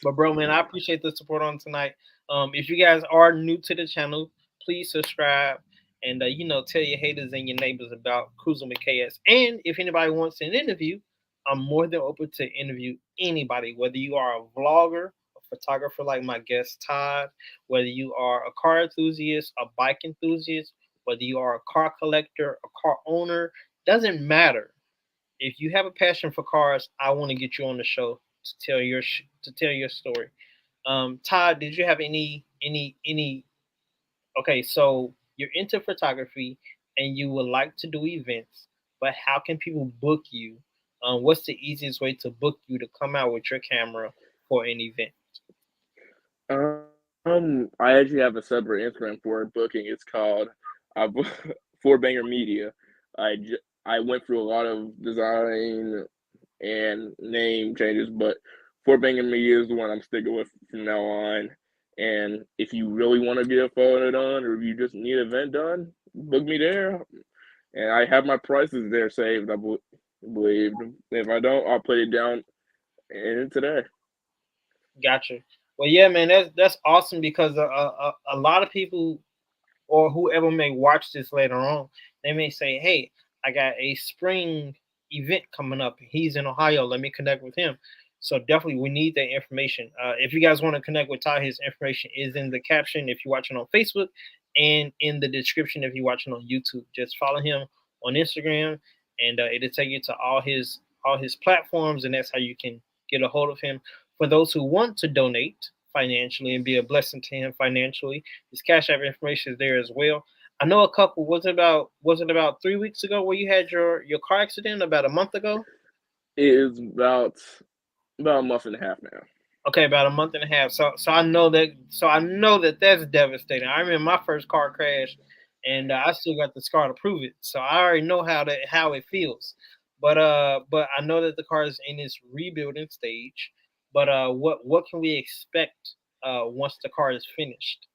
But bro, man, I appreciate the support on tonight. If you guys are new to the channel, please subscribe and tell your haters and your neighbors about Kruisin with KS. And if anybody wants an interview, I'm more than open to interview anybody, whether you are a vlogger, a photographer like my guest Todd, whether you are a car enthusiast, a bike enthusiast, whether you are a car collector, a car owner, doesn't matter. If you have a passion for cars, I want to get you on the show to tell your story. Todd, did you have any? Okay, so you're into photography and you would like to do events, but how can people book you? What's the easiest way to book you to come out with your camera for an event? I actually have a separate Instagram for booking. It's called uh, Four Banger Media. I went through a lot of design and name changes, but Fort Bangor Media is the one I'm sticking with from now on. And if you really want to get a photo done, or if you just need an event done, book me there. And I have my prices there saved. I believe. If I don't, I'll put it down in today. Gotcha. Well, yeah, man, that's awesome because a lot of people or whoever may watch this later on, they may say, "Hey, I got a spring event coming up. He's in Ohio. Let me connect with him." So definitely, we need that information. If you guys want to connect with Ty, his information is in the caption if you're watching on Facebook, and in the description if you're watching on YouTube. Just follow him on Instagram, and it'll take you to all his platforms, and that's how you can get a hold of him. For those who want to donate financially and be a blessing to him financially, his Cash App information is there as well. I know a couple. Was it about 3 weeks ago where you had your car accident? About a month ago? It is about a month and a half now. Okay, about a month and a half. So I know that that's devastating. I remember my first car crash, and I still got the scar to prove it. So I already know how it feels. But I know that the car is in its rebuilding stage. But what can we expect once the car is finished?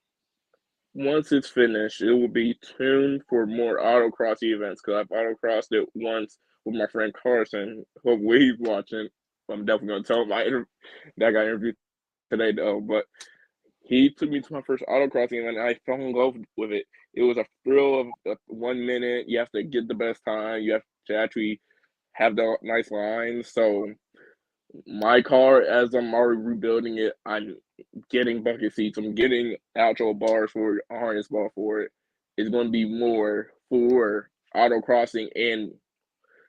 Once it's finished, it will be tuned for more autocross events because I've autocrossed it once with my friend Carson. Hopefully he's watching. I'm definitely gonna tell him that got interviewed today though. But he took me to my first autocrossing and I fell in love with it. It was a thrill of 1 minute. You have to get the best time. You have to actually have the nice lines. So my car, as I'm already rebuilding it, I'm getting bucket seats. I'm getting outro bars for it, a harness bar for it. It's going to be more for autocrossing and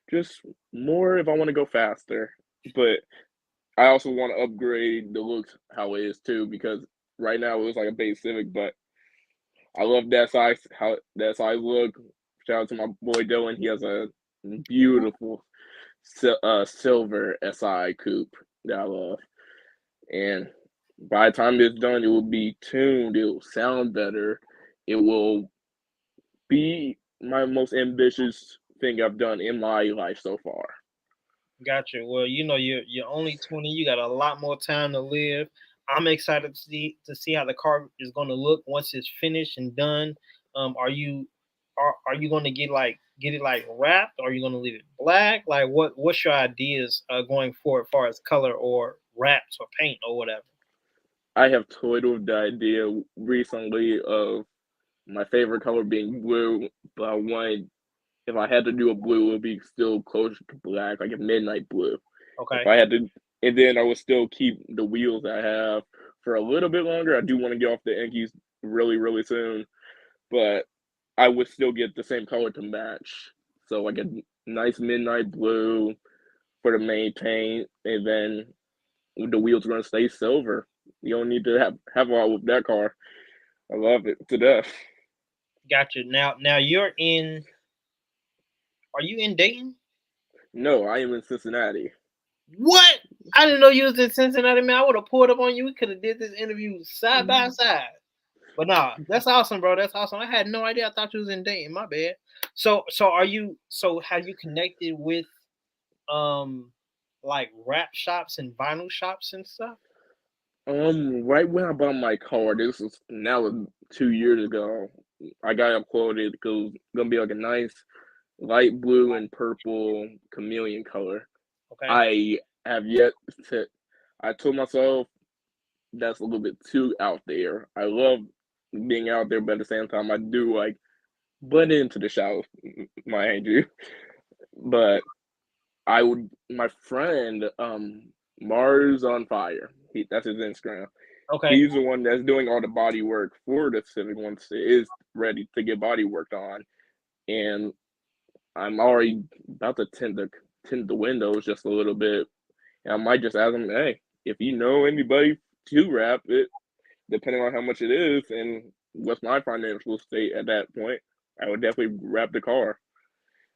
just more if I want to go faster. But I also want to upgrade the looks how it is too because right now it looks like a base Civic, but I love that size, how that size look. Shout out to my boy Dylan. He has a beautiful silver SI coupe that I love. And by the time it's done, it will be tuned. It will sound better. It will be my most ambitious thing I've done in my life so far. Gotcha. Well, you're only 20. You got a lot more time to live. I'm excited to see how the car is going to look once it's finished and done. Are you going to get it like wrapped? Or are you going to leave it black? Like what's your ideas going forward as far as color or wraps or paint or whatever? I have toyed with the idea recently of my favorite color being blue, but I wanted, if I had to do a blue, it would be still closer to black, like a midnight blue. If Okay. I had to, and then I would still keep the wheels I have for a little bit longer. I do want to get off the Yankees really, really soon, but I would still get the same color to match. So like a nice midnight blue for the main paint, and then the wheels are gonna stay silver. You don't need to have all with that car. I love it to death. Gotcha. Now are you in Dayton? No, I am in Cincinnati. What? I didn't know you was in Cincinnati, man. I would have pulled up on you. We could have did this interview side by side. But nah, that's awesome, bro. That's awesome. I had no idea. I thought you was in Dayton. My bad. So have you connected with like rap shops and vinyl shops and stuff? Right when I bought my car, this was now 2 years ago, I got it quoted because it's gonna be like a nice light blue and purple chameleon color. Okay. I have yet to. I told myself that's a little bit too out there. I love being out there, but at the same time, I do like blend into the shop, mind you. But I would, my friend, Mars on Fire. That's his Instagram. Okay. He's the one that's doing all the body work for the Civic once it is ready to get body worked on, and I'm already about to tint the windows just a little bit. And I might just ask him, hey, if you know anybody to wrap it, depending on how much it is and what's my financial state at that point, I would definitely wrap the car.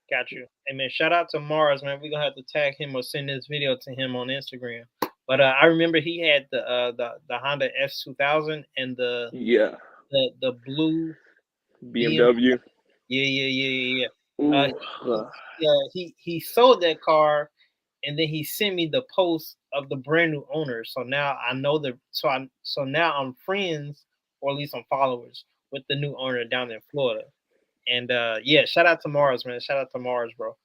Got you. Hey man, shout out to Mars, man. We're gonna have to tag him or send this video to him on Instagram. But I remember he had the Honda S2000 and the blue BMW. Yeah. Ooh. He sold that car, and then he sent me the post of the brand new owner. So now I know so now I'm friends, or at least I'm followers with the new owner down in Florida. And yeah, shout out to Mars, man. Shout out to Mars, bro.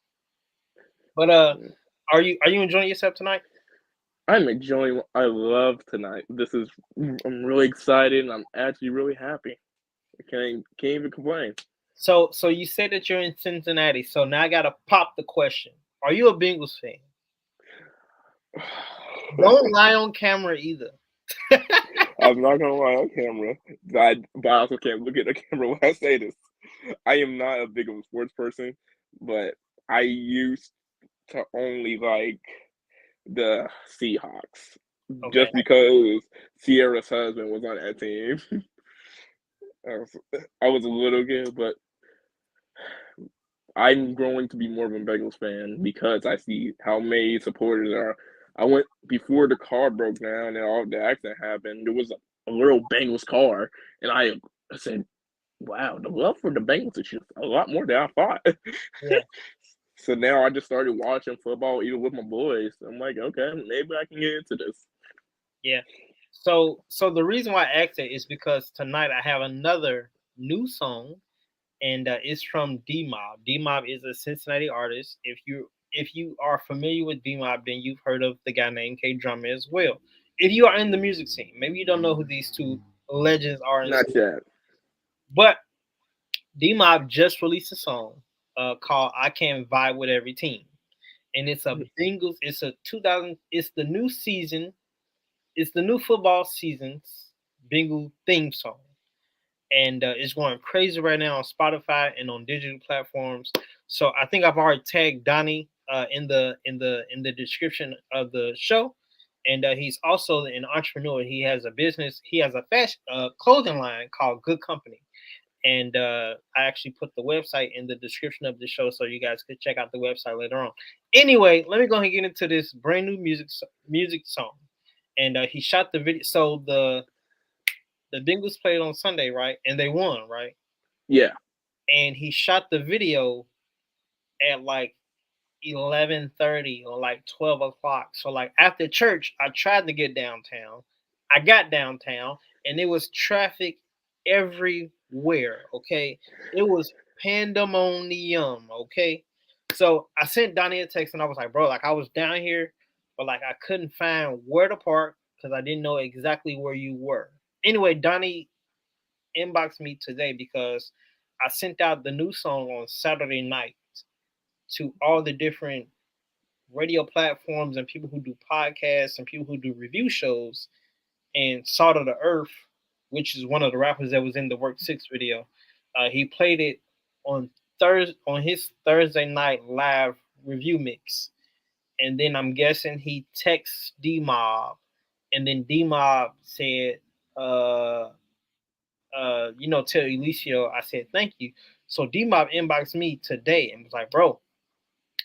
But are you enjoying yourself tonight? I'm enjoying. I love tonight. I'm really excited, and I'm actually really happy. I can't even complain. So you said that you're in Cincinnati. So now I gotta pop the question: are you a Bengals fan? Don't lie on camera either. I'm not gonna lie on camera, but I also can't look at the camera when I say this. I am not a big of a sports person, but I used to only like the Seahawks just because Sierra's husband was on that team. I was a little kid, but I'm growing to be more of a Bengals fan because I see how many supporters are. I went before the car broke down and all the accident happened. There was a little Bengals car, and I said, "Wow, the love for the Bengals is just a lot more than I thought." Yeah. So now I just started watching football even with my boys. I'm like, okay, maybe I can get into this. Yeah. So the reason why I asked it is because tonight I have another new song, and it's from D-Mob. D-Mob is a Cincinnati artist. If you are familiar with D-Mob, then you've heard of the guy named K Drummer as well. If you are in the music scene, maybe you don't know who these two legends are. Not yet. But D-Mob just released a song called "I Can't Vibe with Every Team," and it's a Bengals. It's a 2000. It's the new season. It's the new football season's Bengal theme song, and it's going crazy right now on Spotify and on digital platforms. So I think I've already tagged Donnie in the description of the show, and he's also an entrepreneur. He has a business. He has a fashion clothing line called Good Company, and I actually put the website in the description of the show so you guys could check out the website later on. Anyway, let me go ahead and get into this brand new music song. And he shot the video. So the Bengals played on Sunday, right? And they won, right? Yeah. and he shot the video at like 11:30 or like 12 o'clock. So like after church, I tried to get downtown. I got downtown, and it was traffic everywhere. Okay, it was pandemonium. Okay, so I sent Donnie a text, and I was like, bro, like I was down here, but like I couldn't find where to park because I didn't know exactly where you were. Anyway, Donnie inboxed me today because I sent out the new song on Saturday night to all the different radio platforms and people who do podcasts and people who do review shows. And Salt of the Earth, which is one of the rappers that was in the Work 6 video, he played it on his Thursday night live review mix. And then I'm guessing he texts D Mob, and then D Mob said, tell Eliseo I said thank you. So D Mob inboxed me today and was like, bro,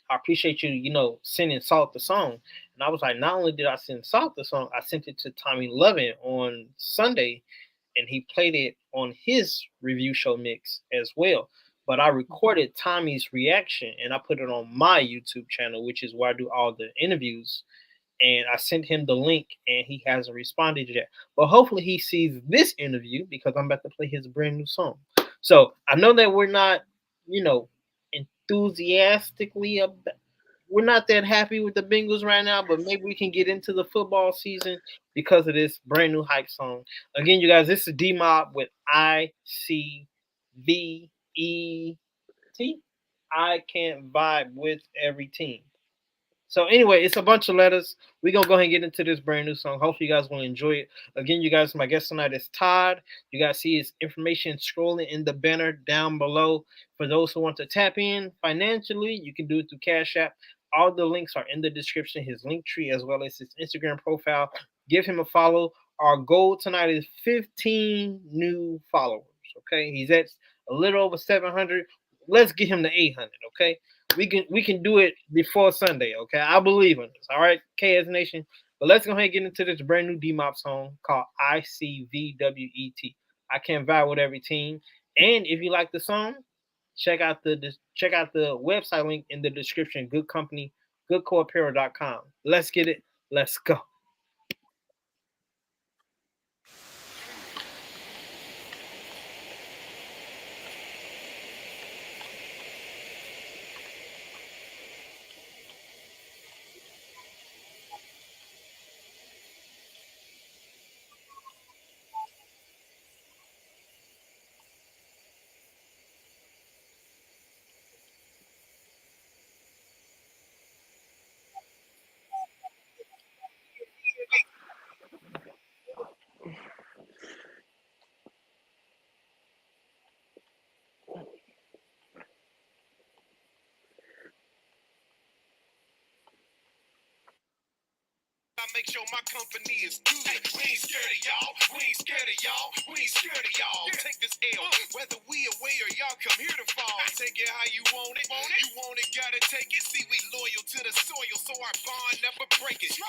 I appreciate you, sending Salt the song. And I was like, not only did I send Salt the song, I sent it to Tommy Lovin on Sunday, and he played it on his review show mix as well. But I recorded Tommy's reaction and I put it on my YouTube channel, which is where I do all the interviews. And I sent him the link, and he hasn't responded yet. But hopefully he sees this interview because I'm about to play his brand new song. So I know that we're not, enthusiastically we're not that happy with the Bengals right now, but maybe we can get into the football season because of this brand new hype song. Again, you guys, this is D Mob with ICVET. I can't vibe with every team. So anyway, it's a bunch of letters. We're going to go ahead and get into this brand new song. Hopefully you guys will enjoy it. Again, you guys, my guest tonight is Todd. You guys see his information scrolling in the banner down below. For those who want to tap in financially, you can do it through Cash App. All the links are in the description, his link tree, as well as his Instagram profile. Give him a follow. Our goal tonight is 15 new followers, okay? He's at a little over 700. Let's get him to 800, okay? We can do it before Sunday, okay? I believe in this, all right, KS Nation. But let's go ahead and get into this brand new D-Mop song called ICVWET. I can't vibe with every team. And if you like the song, check out the website link in the description. Good company, goodcoapparel.com. Let's get it. Let's go. I make sure my company is good. Hey, we ain't scared of y'all. We ain't scared of y'all. We ain't scared of y'all. Take this L. Whether we away or y'all come here to fall. Take it how you want it. You want it, gotta take it. See, we loyal to the soil, so our bond never break it.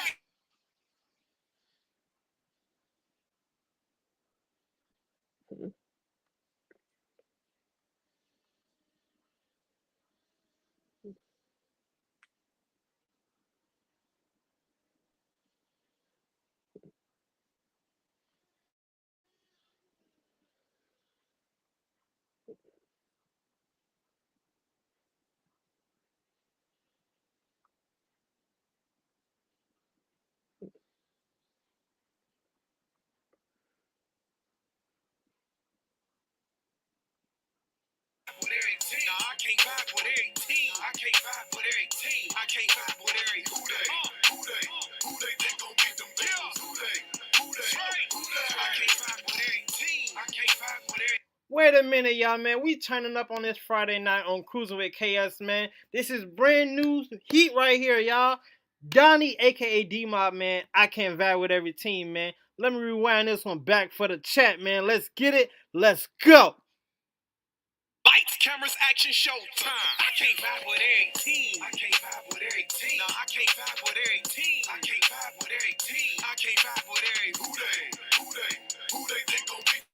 Nah, I can't vibe with every team. I can't vibe with every team. I can't vibe with every who they think gon' beat them Bills. Who they. I can't vibe with every team. I can't vibe with every. Wait a minute, y'all, man. We turning up on this Friday night on Cruisin with KS, man. This is brand new heat right here, y'all. Donnie, a.k.a. D-Mob, man. I can't vibe with every team, man. Let me rewind this one back for the chat, man. Let's get it. Let's go. Lights, cameras, action, show time. I can't vibe with every team. I can't vibe with every team. Nah, I can't vibe with every team. I can't vibe with every team. I can't vibe with every who they think gon' beat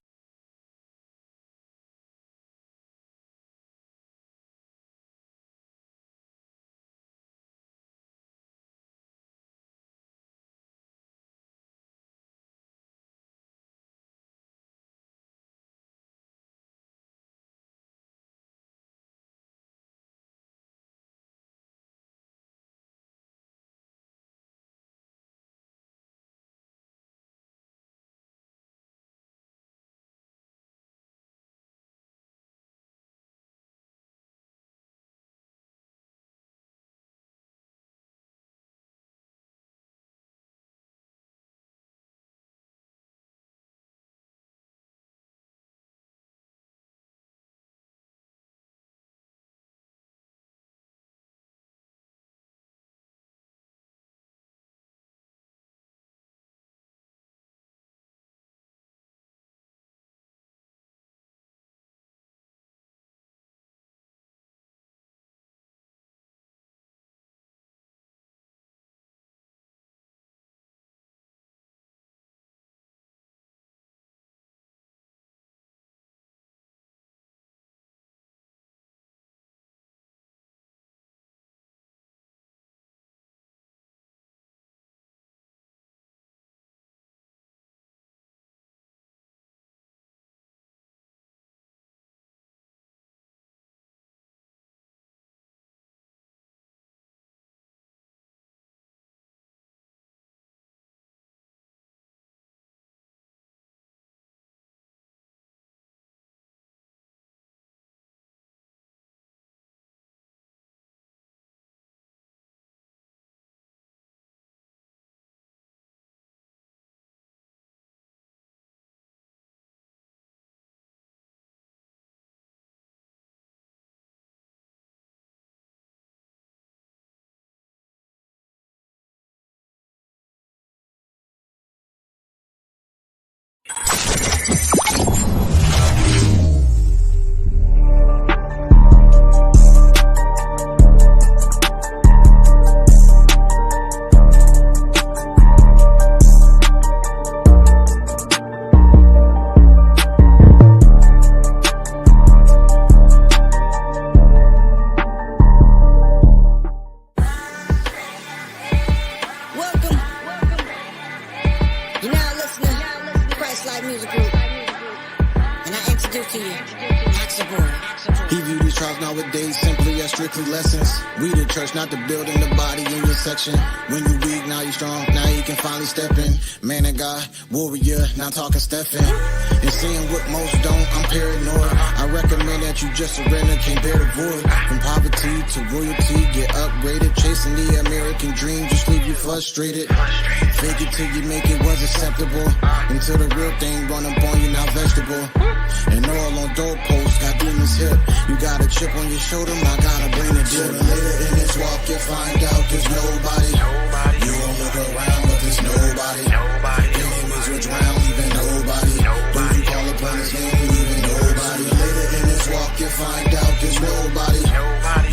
strictly lessons. We the church, not the building, the body in your section. When you weak, now you strong, now you can finally step in. Man of God, warrior, not talking Stephen. And seeing what most don't, I'm paranoid. I recommend that you just surrender, can't bear the void. From poverty to royalty, get upgraded. Chasing the American dream, just leave you frustrated. Fake it till you make it was acceptable. Until the real thing run up on you, now vegetable. And all on doorposts, got demons hip. You got a chip on your shoulder, now gotta bring the dip. Later in this walk, you find out there's nobody. You won't look around, but there's nobody. Enemies will drown, leaving nobody. Those you call upon his name, leaving nobody. Later in this walk, you find out there's nobody.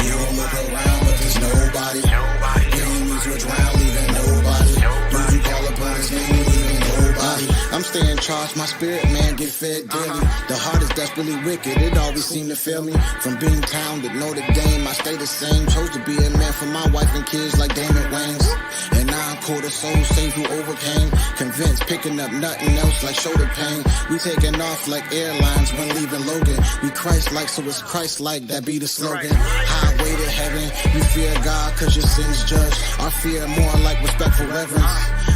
You won't look around, but there's nobody. Enemies will drown, leaving nobody. Those you call upon his name, leaving nobody. I'm staying charged, my spirit man get fed daily. The heart is desperately wicked, it always seem to fail me. From being town to Notre Dame, I stay the same. Chose to be a man for my wife and kids like Damon Wayans. And now I'm quarter soul saved who overcame. Convinced, picking up nothing else like shoulder pain. We taking off like airlines when leaving Logan. We Christ-like, so it's Christ-like, that be the slogan. Highway to heaven, you fear God cause your sins judged. Our fear more like respectful reverence.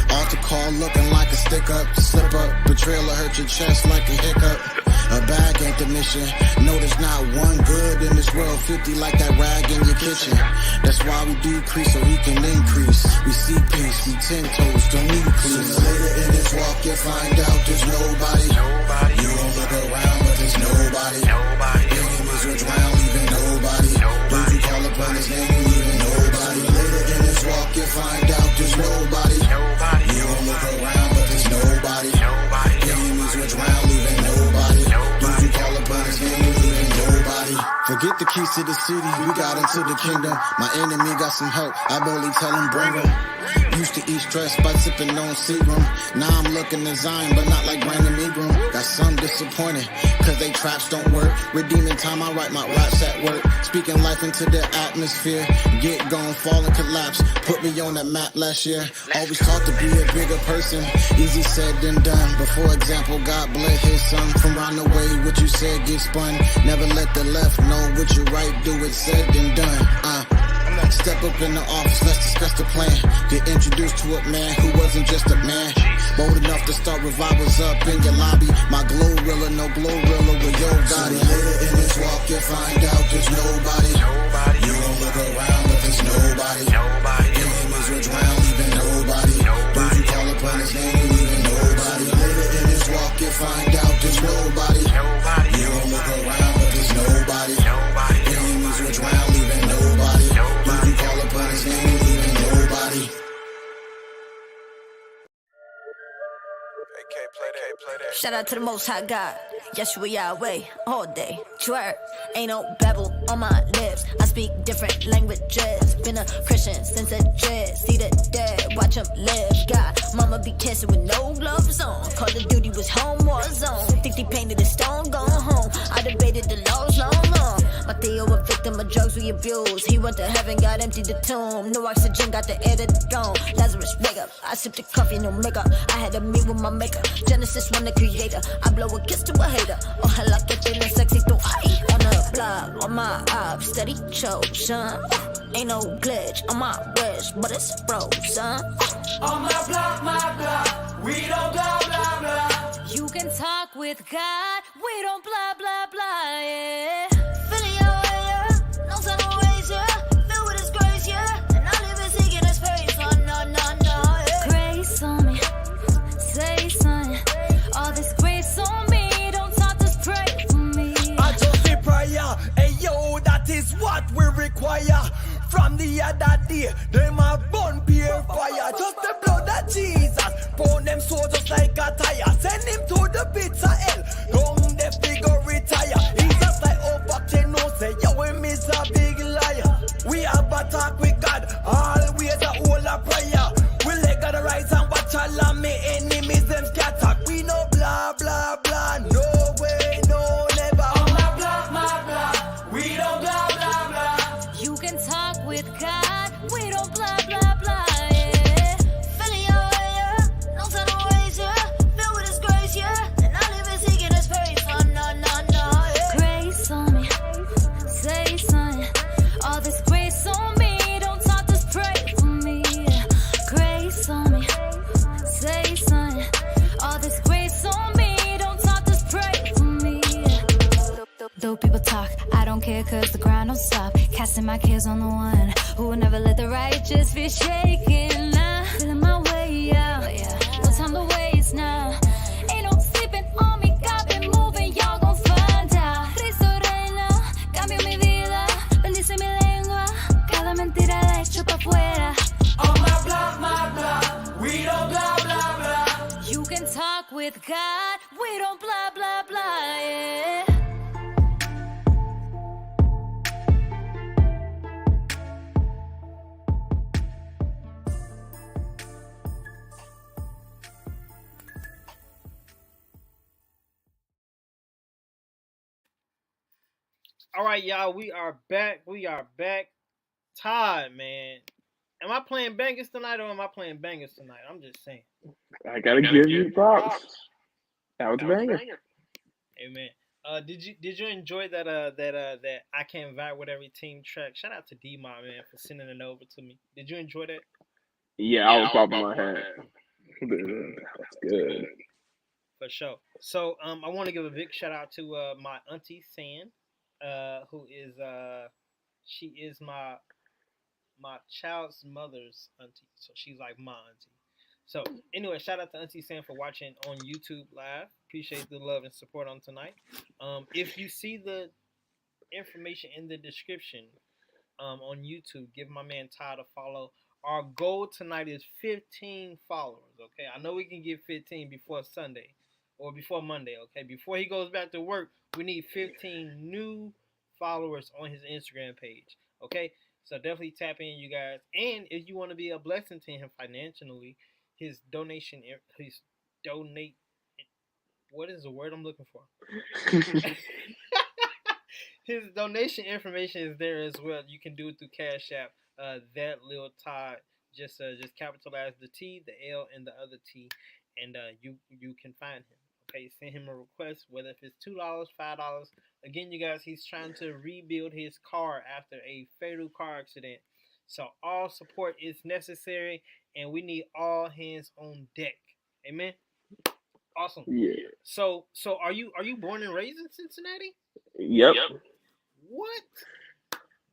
Altar call looking like a stick up, slip up. Betrayal will hurt your chest like a hiccup. A bag ain't the mission. No, there's not one good in this world. 50 like that rag in your kitchen. That's why we decrease so we can increase. We see peace, we 10 toes, don't need please. Later in this walk, you find out there's nobody. You won't look around, but there's nobody. Enemies will drown, leaving nobody. Those you call upon his name, leaving nobody. Later in this walk, you find out there's nobody. You won't look around, but there's nobody. Enemies will drown, leaving nobody. Those you call upon his name, leaving nobody. Forget the keys to the city, we got into the kingdom. My enemy got some help, I boldly tell him bring him. Used to eat stress by sipping on serum. Now I'm looking to Zion, but not like Brandon Ingram. Got some disappointed, cause they traps don't work. Redeeming time, I write my raps at work. Speaking life into the atmosphere. Get gone, fall and collapse. Put me on that map last year. Always taught to be a bigger person. Easy said than done. But for example, God bled his son. From round the way, what you said get spun. Never let the left know what you right, do it said and done. Step up in the office, let's discuss the plan. Get introduced to a man who wasn't just a man. Bold enough to start revivals up in your lobby. My glow rilla, no glow rilla with your body. Later in this walk, you find out there's nobody. You won't look around, but there's nobody. Enemies will drown, leaving nobody. Those you call upon his name, leaving nobody. Later in this walk, you find out there's nobody. You won't look around, but there's nobody. Enemies will drown, leaving nobody. Those you call upon his name, leaving nobody. Shout out to the Most High God, Yeshua Yahweh, all day. Twerk, ain't no babble on my lips. I speak different languages. Been a Christian since a dread. See the dead, watch them live. God, mama be kissing with no gloves on. Call of Duty was home war zone. Think they painted a stone, gone home. I debated the laws long. Mateo a victim of drugs we abuse. He went to heaven, God emptied the tomb. No oxygen, got the air to the dome. Lazarus, wake up. I sipped the coffee, no makeup. I had to meet with my maker. Genesis, one the creator. I blow a kiss to a hater. Oh, hell, I get feeling sexy through eye. On the block, on my op, steady chosen. Ain't no glitch on my wish, but it's frozen. On my block, we don't blah, blah, blah. You can talk with God, we don't blah, blah, blah, yeah. Feeling your way, yeah. No time to waste, yeah. Filled with his grace, yeah. And I live in seeking his face, oh, no, yeah. Grace on me, say something. All this grace on me, don't talk, just pray for me. I just say prayer, hey yo, that is what we require. From the other day, them have burn pure fire. Just the blood of Jesus, burn them souls just like a tire. Send him to the pits of hell, down the figure retire. He's just like Opa no say, yo, we miss a big liar. We have a talk with God, always a whole of prayer. We let God rise and watch all of me enemies, them scatter. We no blah, blah, blah, no way, no never. On my block, we don't blah, blah, blah. You can talk with God, we don't blah, blah, blah, yeah. Feeling your way, yeah. No time to waste, yeah. Filled with his grace, yeah. And I live in seeking his face, oh, no, yeah. Grace on me, say something. All cause the grind don't stop. Casting my cares on the one who will never let the righteous be shaken. Nah, feeling my way out. No time to waste now. Ain't no sleeping on me, God been moving, y'all gon' find out. Cristo reina, cambio mi vida, bendice mi lengua, cada mentira la echo pa' fuera. On my block, we don't blah, blah, blah. You can talk with God, we don't blah, blah, blah, yeah. All right, y'all, we are back. Todd, man. Am I playing bangers tonight or am I playing bangers tonight? I'm just saying. I gotta give you props. That was a banger. Amen. Did you enjoy that that I Can't Vibe with Every Team track? Shout out to D-Ma, man, for sending it over to me. Did you enjoy that? Yeah, I was popping my head. That's good. For sure. So I want to give a big shout out to my auntie San, who is she is my child's mother's auntie. So she's like my auntie. So anyway, shout out to Auntie Sam for watching on YouTube Live. Appreciate the love and support on tonight. If you see the information in the description on YouTube, give my man Todd a follow. Our goal tonight is 15 followers, okay? I know we can get 15 before Sunday or before Monday, okay? Before he goes back to work, we need 15 new followers on his Instagram page, okay? So definitely tap in, you guys. And if you want to be a blessing to him financially, his what is the word I'm looking for? His donation information is there as well. You can do it through Cash App. That Lil Todd. Just capitalize the T, the L, and the other T, and you can find him. Okay, send him a request, whether if it's $2, $5. Again, you guys, he's trying to rebuild his car after a fatal car accident. So all support is necessary, and we need all hands on deck. Amen. Awesome. Yeah. So are you born and raised in Cincinnati? Yep. What?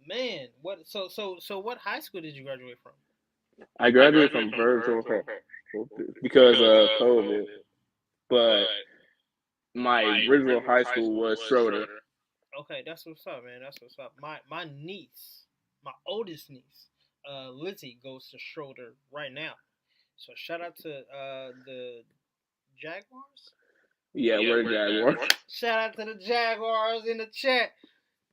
Man, what? So what high school did you graduate from? I graduated from Virgil because of COVID, but my original high school was Schroeder. Okay, that's what's up, man. That's what's up. My niece, my oldest niece, Lizzie, goes to Schroeder right now. So shout out to the Jaguars. Yeah, we're Jaguars. Shout out to the Jaguars in the chat.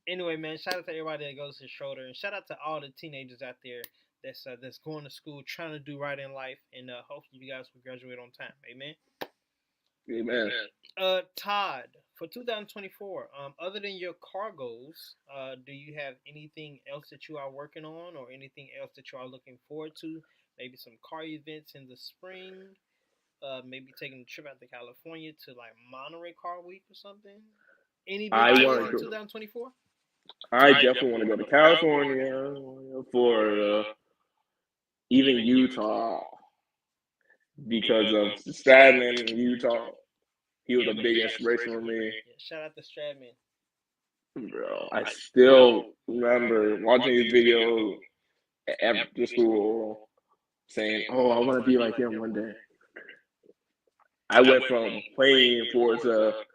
Anyway, man, shout out to everybody that goes to Schroeder, and shout out to all the teenagers out there that's going to school, trying to do right in life, and hopefully you guys will graduate on time. Amen. Amen. Todd, for 2024, other than your car goals, do you have anything else that you are working on, or anything else that you are looking forward to? Maybe some car events in the spring. Maybe taking a trip out to California to like Monterey Car Week or something. Any big goals in 2024? I definitely want to go to California, Florida, even Utah, because of Stradman in Utah. He was a big inspiration for me. Yeah, shout out to Stradman. Bro, I still remember watching his videos after school saying, "Oh, I want to be like him one day." I went from playing Forza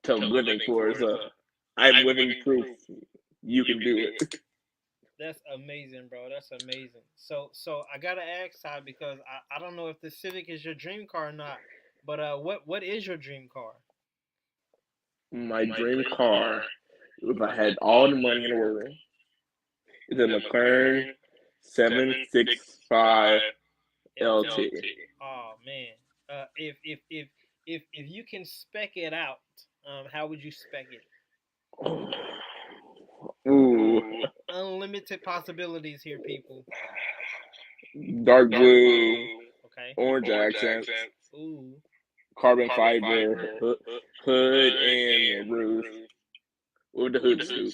to living Forza. I'm living proof you can do it. That's amazing, bro. That's amazing. So I gotta ask Todd, because I don't know if the Civic is your dream car or not. But what is your dream car? My dream car, if I had all the money in the world, is a McLaren 765 LT. Oh man. If you can spec it out, how would you spec it? Ooh. Unlimited possibilities here, people. Dark blue. Okay. Orange accents. Ooh. Carbon fiber. Hood and roof. With the hood scoop.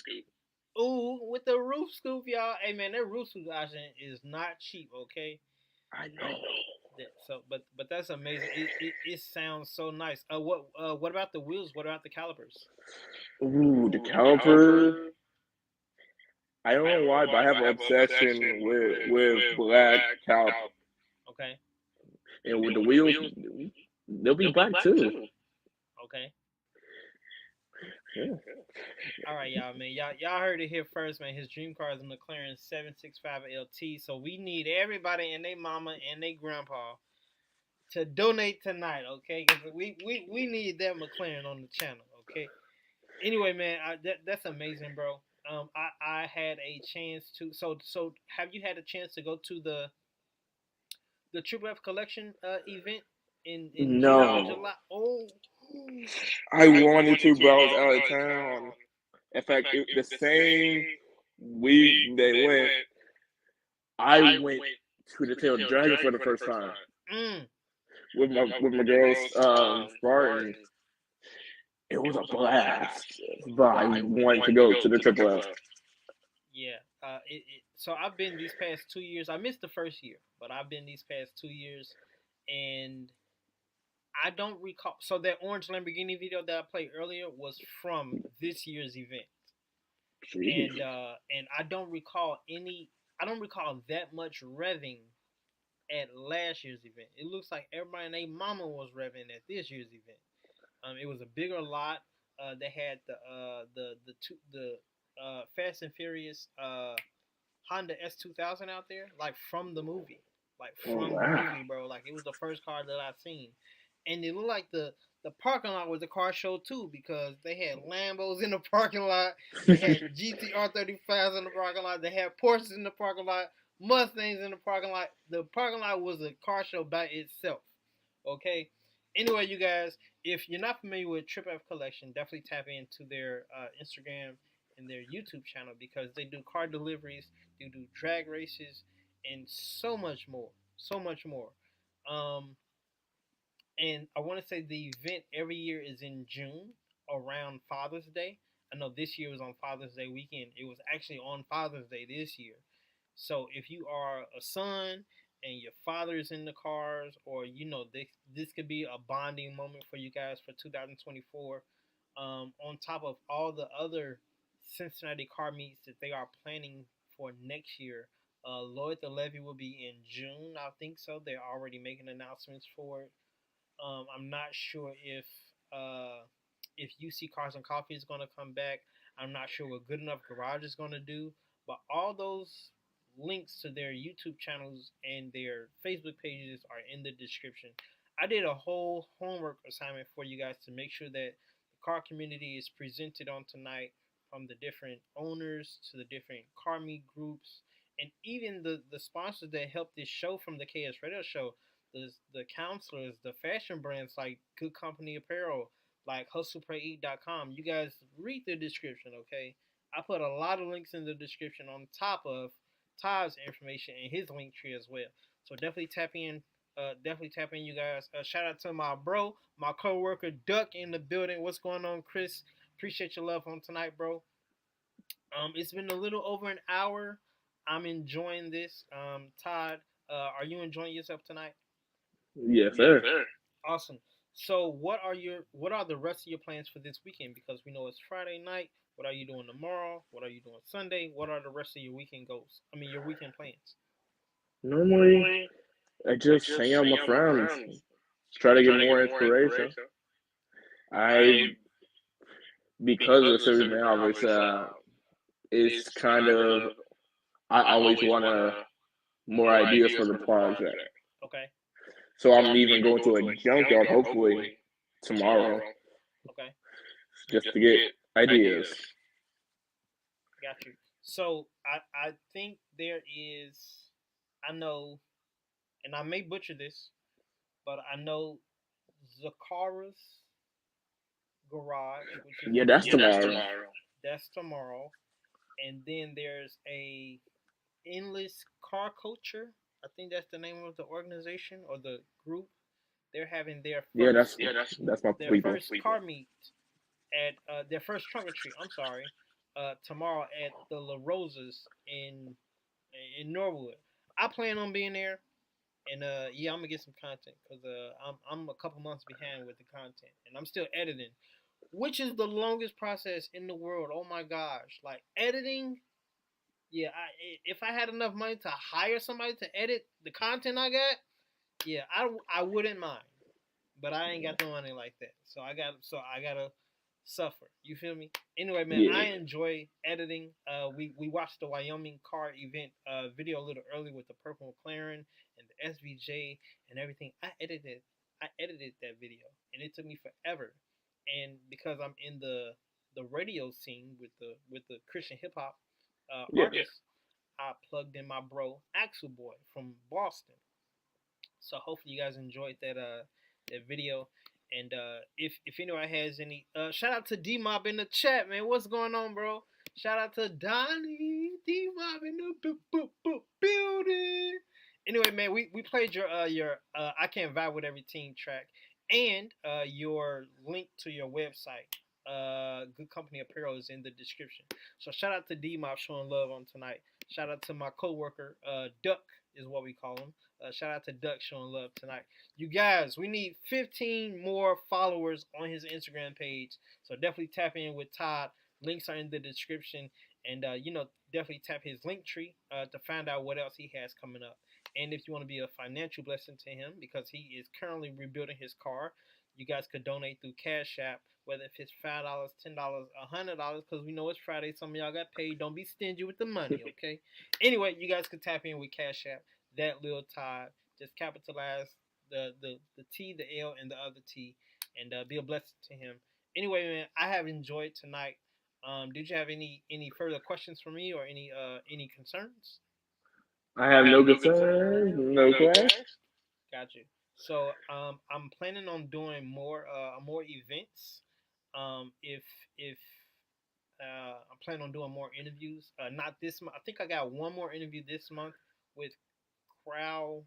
Ooh, with the roof scoop, y'all. Hey man, that roof scoop option is not cheap, okay? I know. So, but that's amazing. It sounds so nice. What about the wheels? What about the calipers? Ooh, the caliper. I don't know why, but I have an obsession with black cow, Okay. and with the wheels, they'll be black too. Okay. Yeah. All right, y'all, man. Y'all heard it here first, man. His dream car is a McLaren 765 LT. So we need everybody and their mama and their grandpa to donate tonight, okay? Because we need that McLaren on the channel, okay? Anyway, man, that's amazing, bro. I had a chance to. So have you had a chance to go to the Triple F Collection event in June or No, July? Oh, I wanted to, but I was out of town. In fact, the same week they went, I went to the Tail of the Dragon for the first time with my girls, Spartan. It was a blast, but I wanted to go to the Triple F. yeah. So I've been these past 2 years. I missed the first year, but I've been these past 2 years, and I don't recall. So that orange Lamborghini video that I played earlier was from this year's event, Jeez. and I don't recall any. I don't recall that much revving at last year's event. It looks like everybody and their mama was revving at this year's event. It was a bigger lot. They had the Fast and Furious Honda S2000 out there, like from the movie, bro. Like it was the first car that I seen, and it looked like the parking lot was a car show too because they had Lambos in the parking lot, they had GTR 35s in the parking lot, they had Porsches in the parking lot, Mustangs in the parking lot. The parking lot was a car show by itself. Okay. Anyway, you guys, if you're not familiar with Trip F Collection, definitely tap into their Instagram and their YouTube channel because they do car deliveries, they do drag races, and so much more. So much more. Um, and I want to say the event every year is in June around Father's Day. I know this year was on Father's Day weekend. It was actually on Father's Day this year. So if you are a son and your father is in the cars, or this could be a bonding moment for you guys for 2024. On top of all the other Cincinnati car meets that they are planning for next year, Lloyd the Levy will be in June. I think so. They're already making announcements for it. I'm not sure if UC Cars and Coffee is going to come back. I'm not sure what Good Enough Garage is going to do. But all those links to their YouTube channels and their Facebook pages are in the description. I did a whole homework assignment for you guys to make sure that the car community is presented on tonight, from the different owners to the different car meet groups, and even the sponsors that help this show from the KS Radio Show, the counselors, the fashion brands like Good Company Apparel, like HustlePrayEat.com. You guys read the description, okay? I put a lot of links in the description on top of Todd's information and his link tree as well. So definitely tap in. Definitely tap in, you guys. Shout out to my bro, my co-worker Duck in the building. What's going on, Chris? Appreciate your love on tonight, bro. It's been a little over an hour. I'm enjoying this. Todd, are you enjoying yourself tonight? Yes, sir. Awesome. So what are the rest of your plans for this weekend? Because we know it's Friday night. What are you doing tomorrow? What are you doing Sunday? What are the rest of your weekend goals? I mean, your weekend plans. Normally, I just hang out with my friends, try to get more inspiration. Because of the series now, it's kind of, I always want more ideas for the project. Okay. So I'm even going to a junkyard hopefully tomorrow. Okay. Just to get ideas. Got you. So I think there is, I know, and I may butcher this, but I know Zakara's Garage, which is That's tomorrow. That's tomorrow. And then there's a Endless Car Culture. I think that's the name of the organization or the group. They're having their first, that's my their people. first car meet at their first trunk or treat. I'm sorry, tomorrow at the La Rosas in Norwood. I plan on being there, and I'm gonna get some content because I'm a couple months behind with the content, and I'm still editing, which is the longest process in the world. Oh my gosh, like editing Yeah, if I had enough money to hire somebody to edit the content I got, yeah, I wouldn't mind. But I ain't got no money like that. So I gotta suffer. You feel me? Anyway, man, Yeah. I enjoy editing. We watched the Wyoming car event video a little early with the purple McLaren and the SVJ and everything. I edited that video, and it took me forever. And because I'm in the radio scene with the Christian hip hop Yeah. artists, I plugged in my bro Axel Boy from Boston. So hopefully you guys enjoyed that video. And if anyone has any, shout out to D Mob in the chat, man. What's going on, bro? Shout out to Donnie D Mob in the building. Anyway, man, we played your I Can't Vibe with Every Team track and your link to your website. Good Company Apparel is in the description. So shout out to D Mob showing love on tonight. Shout out to my coworker Duck is what we call him. Shout out to Duck showing love tonight. You guys, we need 15 more followers on his Instagram page. So definitely tap in with Todd. Links are in the description. And, definitely tap his link tree to find out what else he has coming up. And if you want to be a financial blessing to him, because he is currently rebuilding his car, you guys could donate through Cash App, whether if it's $5, $10, $100, because we know it's Friday. Some of y'all got paid. Don't be stingy with the money, okay? Anyway, you guys could tap in with Cash App. That Lil Todd. Just capitalize the T, the L, and the other T, and be a blessing to him. Anyway, man, I have enjoyed tonight. Did you have any further questions for me or any concerns? I have no concerns, no clash. Got you. So I'm planning on doing more events. If I'm planning on doing more interviews. Not this month. I think I got one more interview this month with Crow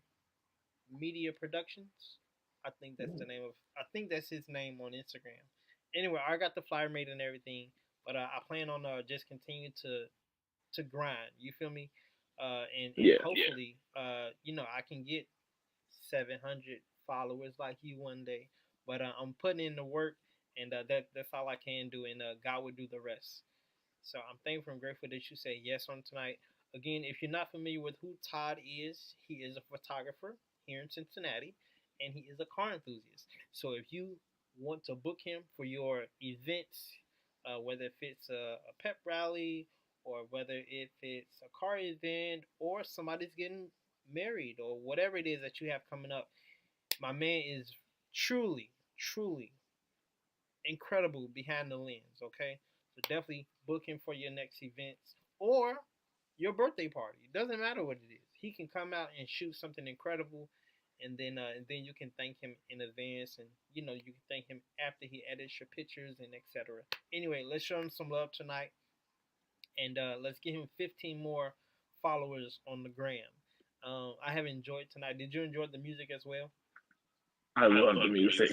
Media Productions. I think that's the name of. I think that's his name on Instagram. Anyway, I got the flyer made and everything, but I plan on just continue to grind. You feel me? And Yeah. hopefully, I can get 700 followers like you one day. But I'm putting in the work, and that's all I can do, and God will do the rest. So I'm thankful and grateful that you say yes on tonight. Again, if you're not familiar with who Todd is, he is a photographer here in Cincinnati, and he is a car enthusiast. So if you want to book him for your events, whether if it's a pep rally or whether if it's a car event or somebody's getting married or whatever it is that you have coming up, my man is truly, truly incredible behind the lens, okay? So definitely book him for your next events or your birthday party. It doesn't matter what it is. He can come out and shoot something incredible, and then you can thank him in advance, and you can thank him after he edits your pictures and etc. Anyway, let's show him some love tonight, and let's get him 15 more followers on the gram. I have enjoyed tonight. Did you enjoy the music as well? I love the music.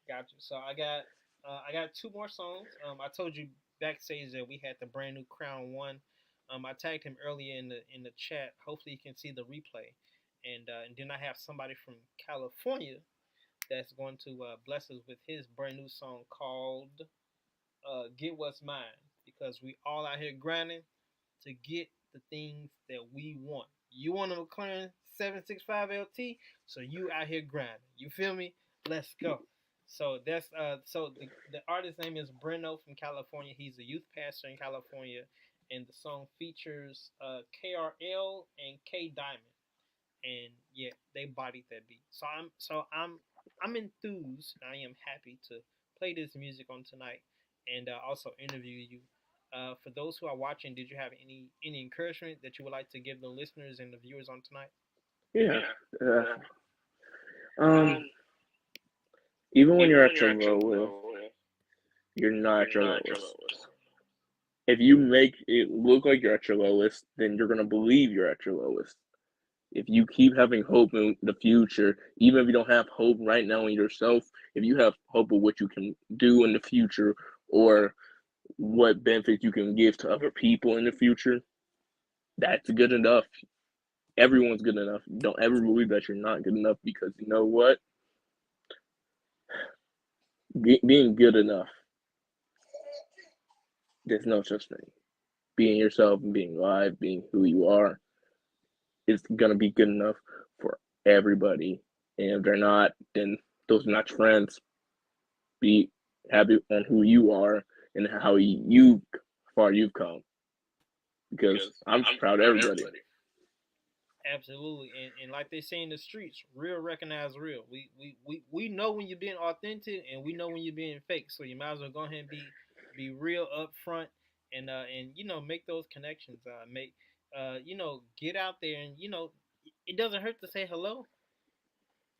Gotcha. So I got two more songs. I told you backstage that we had the brand new Crown One. I tagged him earlier in the chat. Hopefully you can see the replay. And then I have somebody from California that's going to bless us with his brand new song called "Get What's Mine," because we all out here grinding to get the things that we want. You want a McLaren 765 LT, so you out here grinding. You feel me? Let's go. So the artist's name is Breno from California. He's a youth pastor in California, and the song features KRL and K Diamond, and yeah, they bodied that beat. So I'm enthused. I am happy to play this music on tonight, and also interview you. For those who are watching, did you have any encouragement that you would like to give the listeners and the viewers on tonight? Yeah. Um, Even when you're at your lowest, you're not at your lowest. If you make it look like you're at your lowest, then you're gonna believe you're at your lowest. If you keep having hope in the future, even if you don't have hope right now in yourself, if you have hope of what you can do in the future or what benefits you can give to other people in the future, that's good enough. Everyone's good enough. Don't ever believe that you're not good enough, because you know what? Being good enough, there's no such thing. being yourself and being live, being who you are, is gonna be good enough for everybody. And if they're not, then those are not your friends. Be happy on who you are and how far you've come. Because I'm proud of everybody. Absolutely, and like they say in the streets, real recognize real. We know when you're being authentic, and we know when you're being fake. So you might as well go ahead and be real up front, and make those connections. Make get out there, and it doesn't hurt to say hello.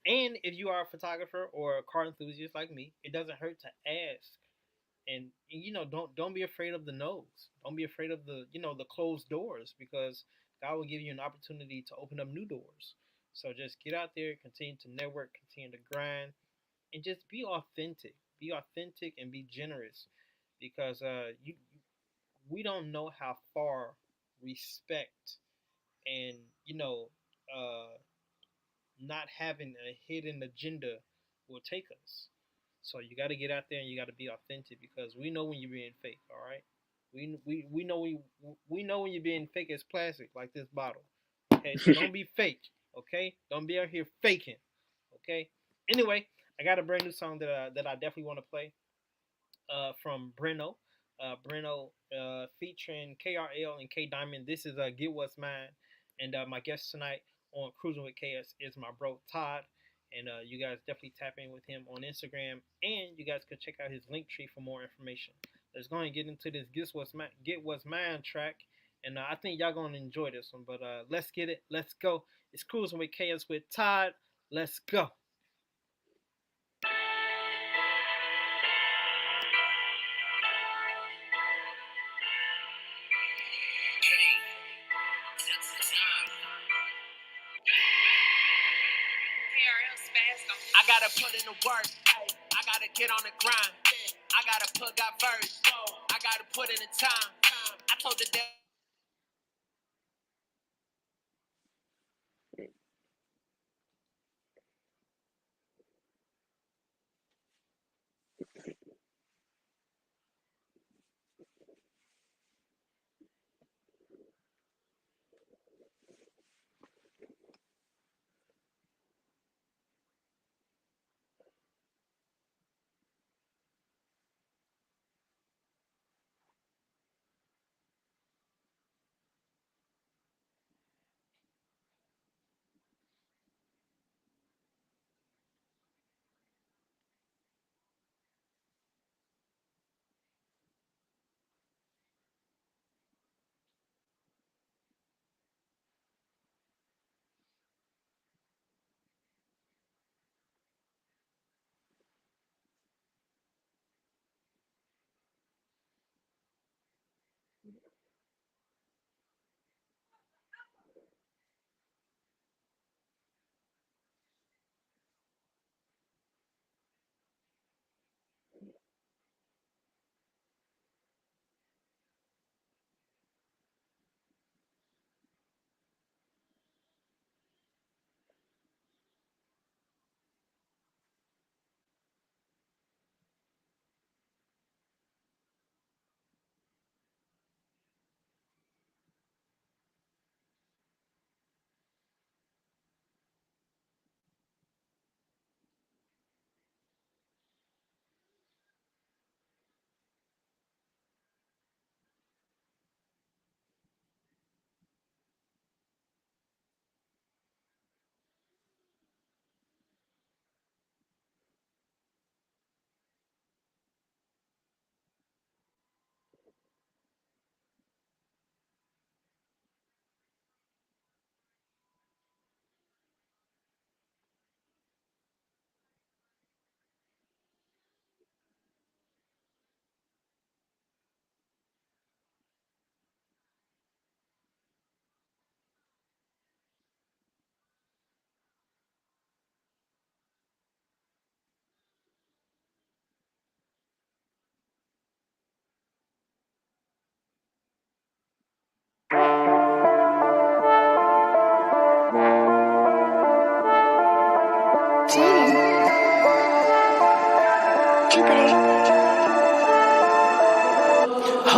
And if you are a photographer or a car enthusiast like me, it doesn't hurt to ask. And don't be afraid of the no's. Don't be afraid of the closed doors, because God will give you an opportunity to open up new doors. So just get out there, continue to network, continue to grind, and just be authentic. Be authentic and be generous, because we don't know how far respect and uh, not having a hidden agenda will take us. So you got to get out there and you got to be authentic, because we know when you're being fake. All right, we know we know when you're being fake as plastic, like this bottle. Okay, so don't be fake. Okay, don't be out here faking. Okay. Anyway, I got a brand new song that I definitely want to play from Breno. Breno featuring KRL and K Diamond. This is Get What's Mine. And my guest tonight on Cruising with KS is my bro Todd. And you guys definitely tap in with him on Instagram. And you guys could check out his link tree for more information. Let's go and get into this Get What's Mine track. And I think y'all going to enjoy this one. But let's get it. Let's go. It's Cruising with KS with Todd. Let's go. I gotta put in the work. I gotta get on the grind. I gotta put that verse. I gotta put in the time. I told the devil.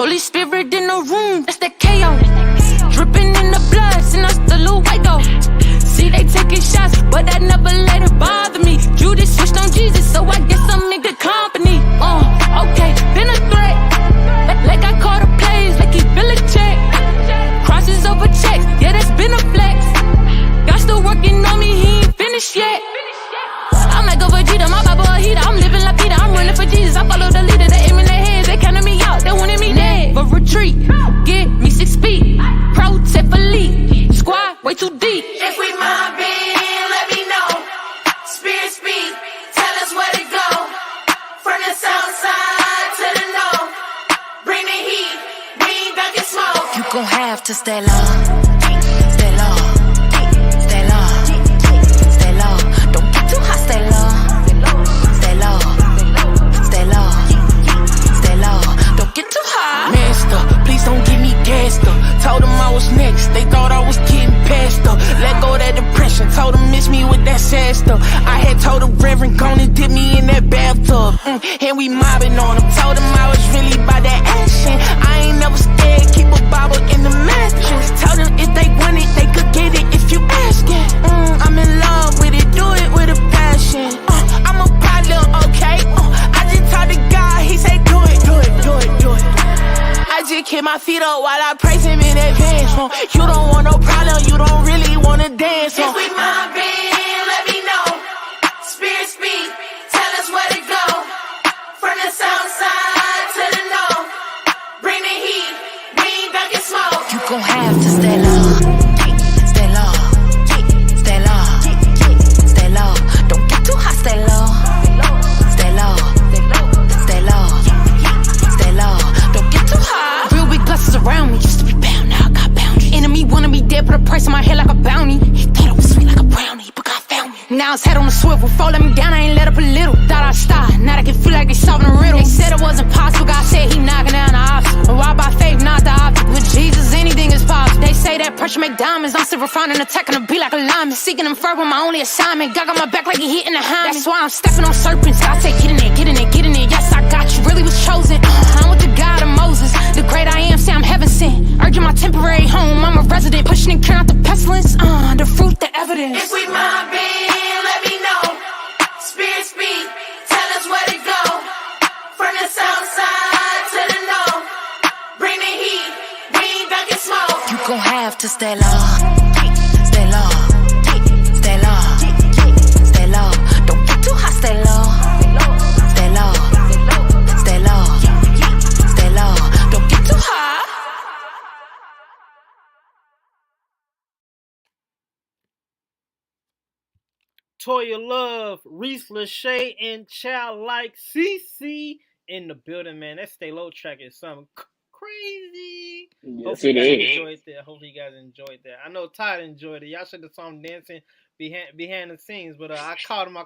Holy Spirit in the room, that's that KO. Dripping in the blood, send us the little white go. See, they taking shots, but that never let it bother me. Judas switched on Jesus, so I guess I'm in good company. Okay, been a threat. Like I caught a plays, like he feel a check. Crosses over checks, yeah, that's been a flex. God still working on me, he ain't finished yet. I'm like a Vegeta, my Bible a heater. I'm living like Peter, I'm running for Jesus. I follow the leader, they aiming their heads, they counting me out, they wanting me dead. But retreat, get me 6 feet. Protect for lead, squad way too deep. If we mind being, let me know. Spirit speak, tell us where to go. From the south side to the north. Bring the heat, we ain't back in smoke. You gon' have to stay low, stay low, stay low, stay low. Don't get too hot, stay low, stay low, stay low, stay low. Don't get too hot. Master, please don't get me gassed up. Told them I was next, they thought I was getting past up. Let go of that depression, told them miss me with that sad stuff. I had told the reverend, gone and dip me in that bathtub. And we mobbing on them, told them I was really by that action. I ain't never scared, keep a Bible in the mattress. Told them if they want it, they could get it if you ask it. I'm in love with it, do it with a passion. I'm a problem, okay? I just talked to God, he said do it, do it, do it, do it. I just keep my feet up while I praise him in advance. You don't want no problem, you don't really wanna dance. If we mind being, let me know. Spirit speak, tell us where to go. From the south side to the north. Bring the heat, we ain't back in smoke. You gon' have to stay low, stay low, stay low, stay low. Don't get too hot, stay low, stay low, stay low, stay low. Don't get too hot. Real big blessings around me, used to be bound, now I got boundaries. Enemy wanted me dead, put a price on my head like a bounty. He thought it was sweet like a brownie, but God found me. Now it's head on the swivel, fall let me down, I ain't let up a little. Thought I'd stop, now I can feel like they solving a riddle. They said it wasn't possible, God said he knocking down the obstacle. Why by faith, not the opposite. With Jesus, anything is possible. They say that pressure make diamonds, I'm still refining, attacking to be like a lineman. Seeking him further, my only assignment. God got my back like he hitting the hymen. That's why I'm stepping on serpents. God said get in there, get in there, get in there. Yes, I got you, really was chosen. I'm with the God of Moses, the great I am, say I'm heaven sent. Urging my temporary home, I'm a resident. Pushing and carrying out the pestilence, the fruit, the evidence. If we mind being, let me know. Spirit speak, tell us where to go. From the south side to the north. Bring the heat, we ain't back in smoke. You gon' have to stay low, stay low, stay low, stay low. Don't get too hot, stay low, stay low, stay low, stay low. Don't get too hot. Toya Love, Reese Lachey, and Child Like CC in the building, man. That Stay Low track is something crazy. Yes, Hopefully it you guys is. enjoyed that. Hopefully you guys enjoyed that. I know Todd enjoyed it. Y'all should have saw him dancing behind the scenes, but I caught him,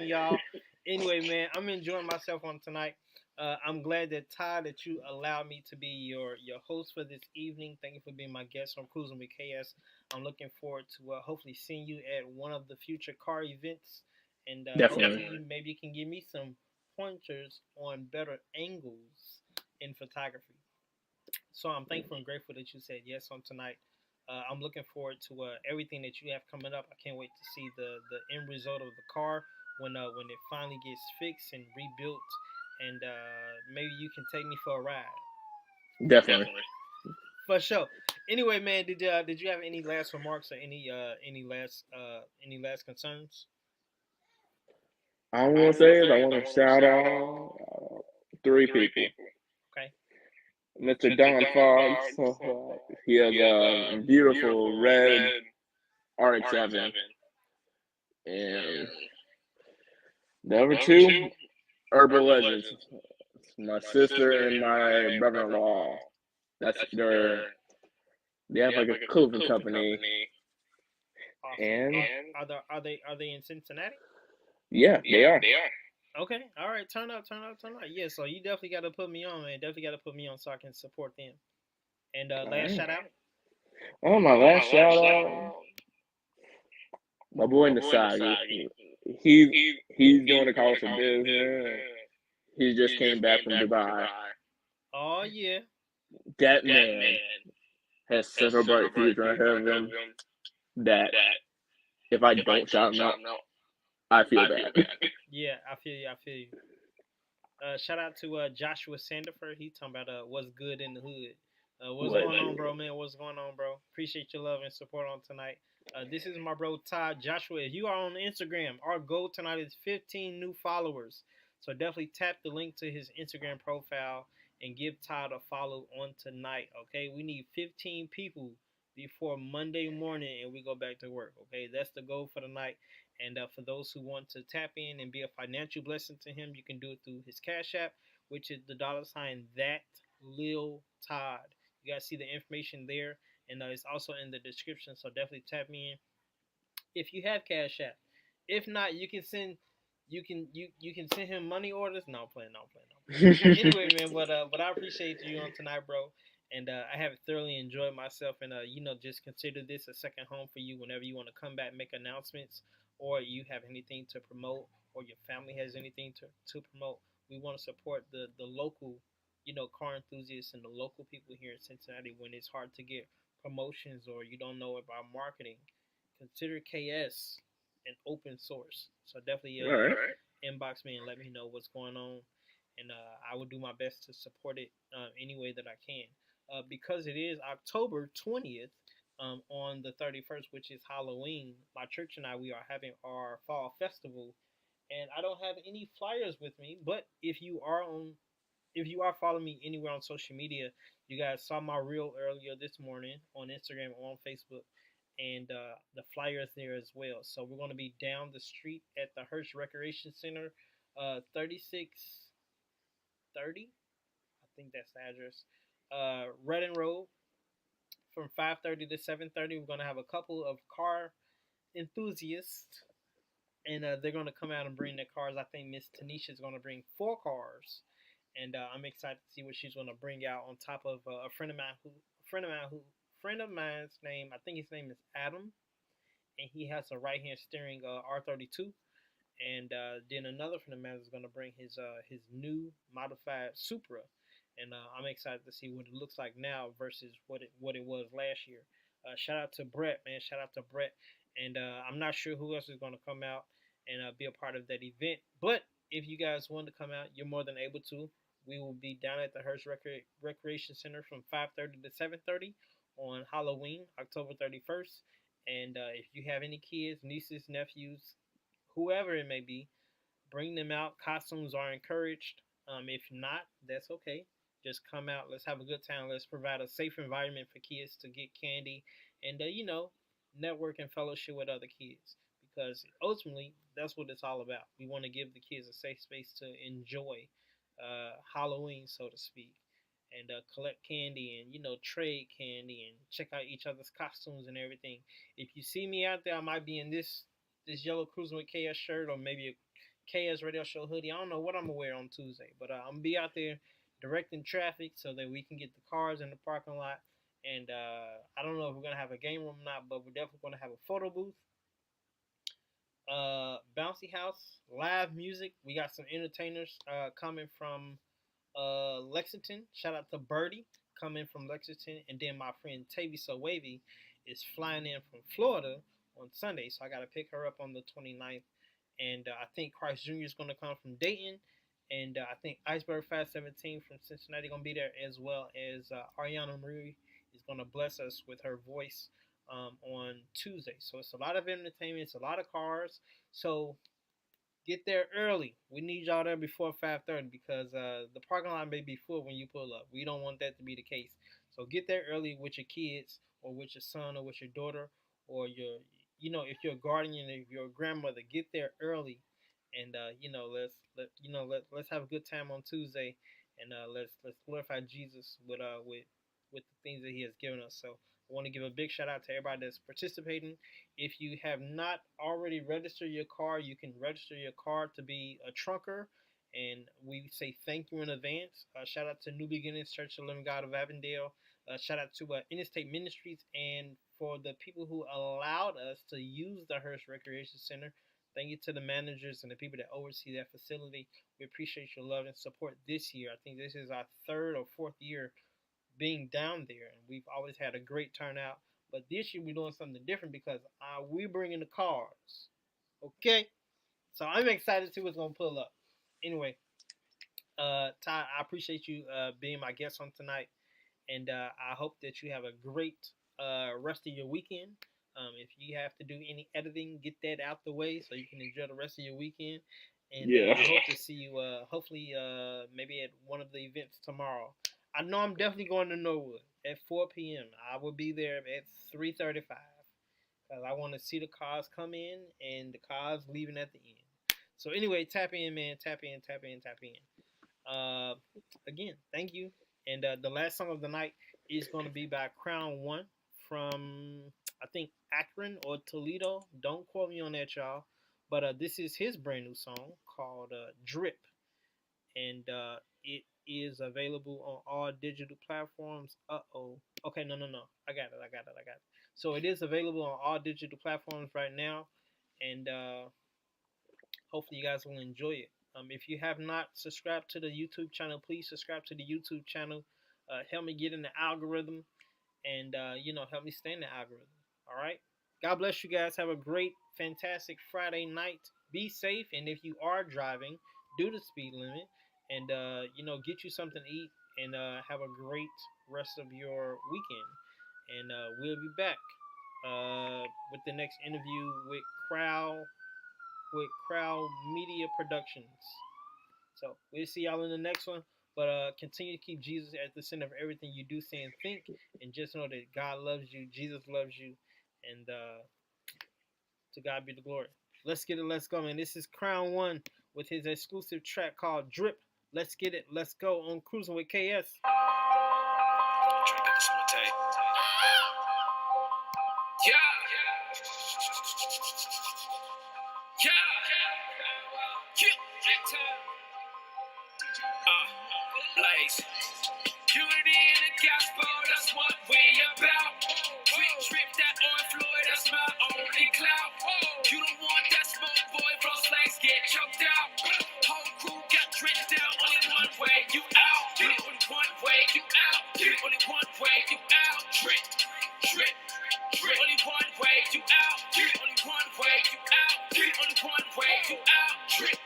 y'all. Anyway, man, I'm enjoying myself on tonight. I'm glad that Todd, that you allowed me to be your host for this evening. Thank you for being my guest on Kruisin with KS. I'm looking forward to hopefully seeing you at one of the future car events, and Definitely. hopefully maybe you can give me some pointers on better angles in photography. So I'm thankful and grateful that you said yes on tonight. I'm looking forward to everything that you have coming up. I can't wait to see the end result of the car when it finally gets fixed and rebuilt, and maybe you can take me for a ride. Definitely. For sure. Anyway, man, did you have any last remarks or any last concerns? I want to say is I want to shout out 3 people. Okay. Mr. Don Fox, he has a beautiful red RX-7, and the other 2 Urban Legends. My sister and my brother-in-law. They have like a clothing company. Awesome. And are they in Cincinnati? Yeah, they are. Okay, all right, turn up. Yeah, so you definitely got to put me on, man. Definitely got to put me on so I can support them. And last shout out. Oh, my last shout out. My boy Nasagi. He's doing a call for business. He just came back from Dubai. Oh yeah. That man has several bright future ahead of him that if I don't shout him out, I feel bad. Yeah, I feel you. I feel you. Shout out to Joshua Sandiford. He talking about what's good in the hood. What's going on, bro, man? What's going on, bro? Appreciate your love and support on tonight. This is my bro Todd Joshua. If you are on Instagram, our goal tonight is 15 new followers. So definitely tap the link to his Instagram profile and give Todd a follow on tonight. Okay, we need 15 people before Monday morning, and we go back to work. Okay, that's the goal for the night. And for those who want to tap in and be a financial blessing to him, you can do it through his Cash App, which is the $ that Lil Todd. You guys see the information there, and it's also in the description. So definitely tap me in if you have Cash App. If not, you can send him money orders. No, I'm playing. Anyway, man, but I appreciate you on tonight, bro. And I have thoroughly enjoyed myself, and just consider this a second home for you whenever you want to come back, make announcements, or you have anything to promote, or your family has anything to promote. We want to support the local, car enthusiasts and the local people here in Cincinnati when it's hard to get promotions or you don't know about marketing. Consider KS an open source. So definitely inbox me and let me know what's going on, and I will do my best to support it any way that I can. Because it is October 20th, on the 31st, which is Halloween, my church and I, we are having our fall festival, and I don't have any flyers with me. But if you are following me anywhere on social media, you guys saw my reel earlier this morning on Instagram or on Facebook, and the flyers there as well. So we're going to be down the street at the Hirsch Recreation Center, 3630. I think that's the address. Redden Road, from 5:30 to 7:30. We're going to have a couple of car enthusiasts, and they're going to come out and bring their cars. I think Miss Tanisha is going to bring 4 cars, and I'm excited to see what she's going to bring out on top of a friend of mine's name. I think his name is Adam, and he has a right hand steering R32. And then another friend of mine is going to bring his new modified Supra, and I'm excited to see what it looks like now versus what it was last year. Shout out to Brett, man. Shout out to Brett, and I'm not sure who else is going to come out and be a part of that event. But if you guys want to come out, you're more than able to. We will be down at the Hearst Recreation Center from 5:30 to 7:30 on Halloween, October 31st. And if you have any kids, nieces, nephews, whoever it may be, bring them out. Costumes are encouraged. If not, that's okay. Just come out. Let's have a good time. Let's provide a safe environment for kids to get candy and, network and fellowship with other kids. Because ultimately, that's what it's all about. We want to give the kids a safe space to enjoy Halloween, so to speak, and collect candy and trade candy and check out each other's costumes and everything. If you see me out there, I might be in this yellow Kruisin with KS shirt or maybe a KS Radio Show hoodie. I don't know what I'm gonna wear on Tuesday, but I'm gonna be out there directing traffic so that we can get the cars in the parking lot. And I don't know if we're gonna have a game room or not, but we're definitely gonna have a photo booth, bouncy house, live music. We got some entertainers coming from Lexington. Shout out to Birdie coming from Lexington, and then my friend Tavy So Wavy is flying in from Florida on Sunday, so I got to pick her up on the 29th. And I think Christ Jr. is going to come from Dayton, and I think Iceberg 517 from Cincinnati going to be there, as well as Ariana Marie is going to bless us with her voice on Tuesday. So it's a lot of entertainment, it's a lot of cars. So get there early. We need y'all there before 5:30 because the parking lot may be full when you pull up. We don't want that to be the case. So get there early with your kids or with your son or with your daughter or if you're a guardian, if you're a grandmother, get there early, and let's have a good time on Tuesday, and let's glorify Jesus with the things that He has given us. So I want to give a big shout out to everybody that's participating. If you have not already registered your car, you can register your car to be a trunker, and we say thank you in advance. Shout out to New Beginnings Church of the Living God of Avondale. Shout out to Interstate Ministries, and for the people who allowed us to use the Hearst Recreation Center. Thank you to the managers and the people that oversee that facility. We appreciate your love and support this year. I think this is our 3rd or 4th year being down there, and we've always had a great turnout. But this year we're doing something different because we bringing the cars. Okay, so I'm excited to see what's gonna pull up. Anyway, Ty, I appreciate you being my guest on tonight, and I hope that you have a great rest of your weekend. If you have to do any editing, get that out the way so you can enjoy the rest of your weekend. And Yeah. I hope to see you, hopefully, maybe at one of the events tomorrow. I know I'm definitely going to Norwood at 4 p.m. I will be there at 3:35 because I want to see the cars come in and the cars leaving at the end. So anyway, tap in, man. Tap in, tap in, tap in. Again, thank you. And the last song of the night is going to be by Crown One from, I think, Akron or Toledo. Don't quote me on that, y'all. But this is his brand new song called Drip. And it is available on all digital platforms. Okay, no. I got it. So it is available on all digital platforms right now. And hopefully you guys will enjoy it. If you have not subscribed to the YouTube channel, please subscribe to the YouTube channel. Help me get in the algorithm, and help me stay in the algorithm. All right. God bless you guys. Have a great, fantastic Friday night. Be safe, and if you are driving, do the speed limit, and get you something to eat, and have a great rest of your weekend. And we'll be back with the next interview with Crowd Media Productions. So we'll see y'all in the next one. But continue to keep Jesus at the center of everything you do, say, and think. And just know that God loves you, Jesus loves you, and to God be the glory. Let's get it, let's go, man. This is Crown One with his exclusive track called Drip. Let's get it, let's go on Kruisin with KS. Yeah. Blaze. Unity in the gospel, that's what we about. Drip that oil fluid, that's my only clout. You don't want that smoke, boy, bros legs get choked out. Whole crew got dripped down, only one way, you out. Only one way, you out. Only one way, you out. Drip. Only one way, you out. Only one way, you out. Only one way, you out. Drip.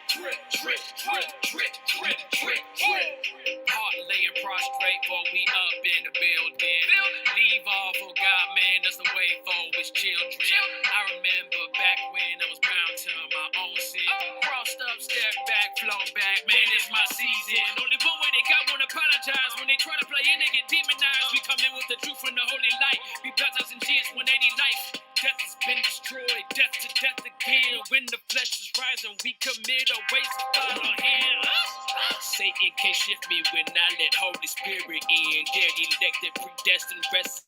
Heart laying prostrate, for we up in the building. Leave all for God, man, that's the way for his children. I remember back when I was bound to my own sin. Crossed up, step back, flow back, man, it's my season. Only one way they got won't apologize. When they try to play in, they get demonized. We come in with the truth from the holy light. Be baptized in Jesus 180 life. Death has been destroyed, death to death again. When the flesh is rising, we commit our ways to follow him. Satan can't shift me when I let Holy Spirit in. They're elected, predestined, rest.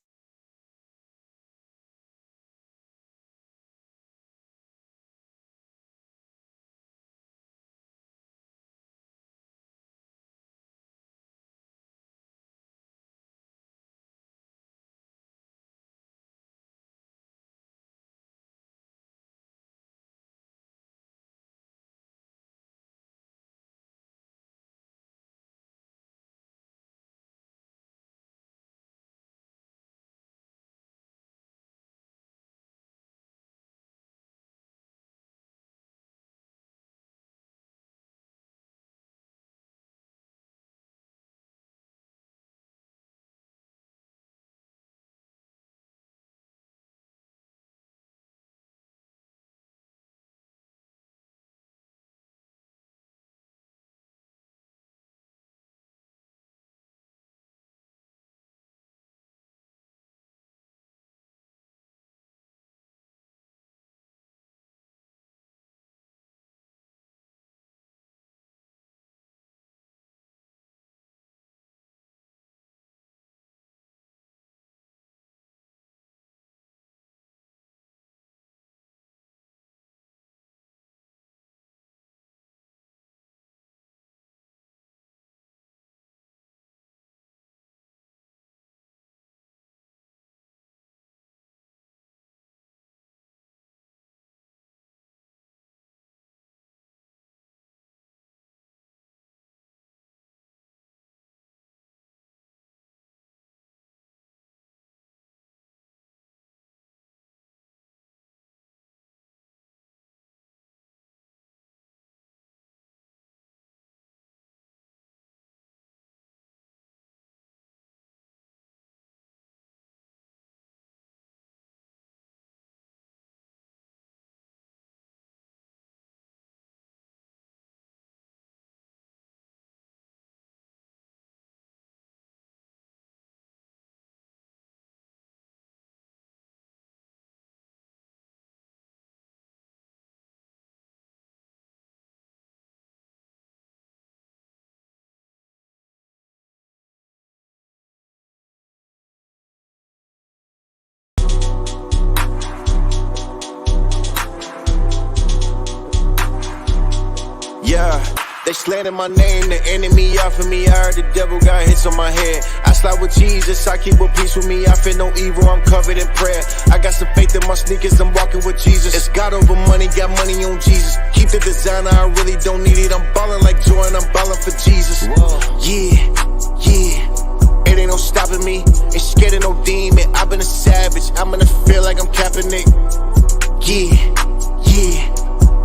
They slandered my name, the enemy offered me. I heard the devil got hits on my head. I slide with Jesus, I keep with peace with me. I fear no evil, I'm covered in prayer. I got some faith in my sneakers, I'm walking with Jesus. It's God over money, got money on Jesus. Keep the designer, I really don't need it. I'm ballin' like Jordan, I'm ballin' for Jesus. Yeah. It ain't no stopping me, ain't scared of no demon. I've been a savage, I'm gonna feel like I'm Kaepernick. Yeah,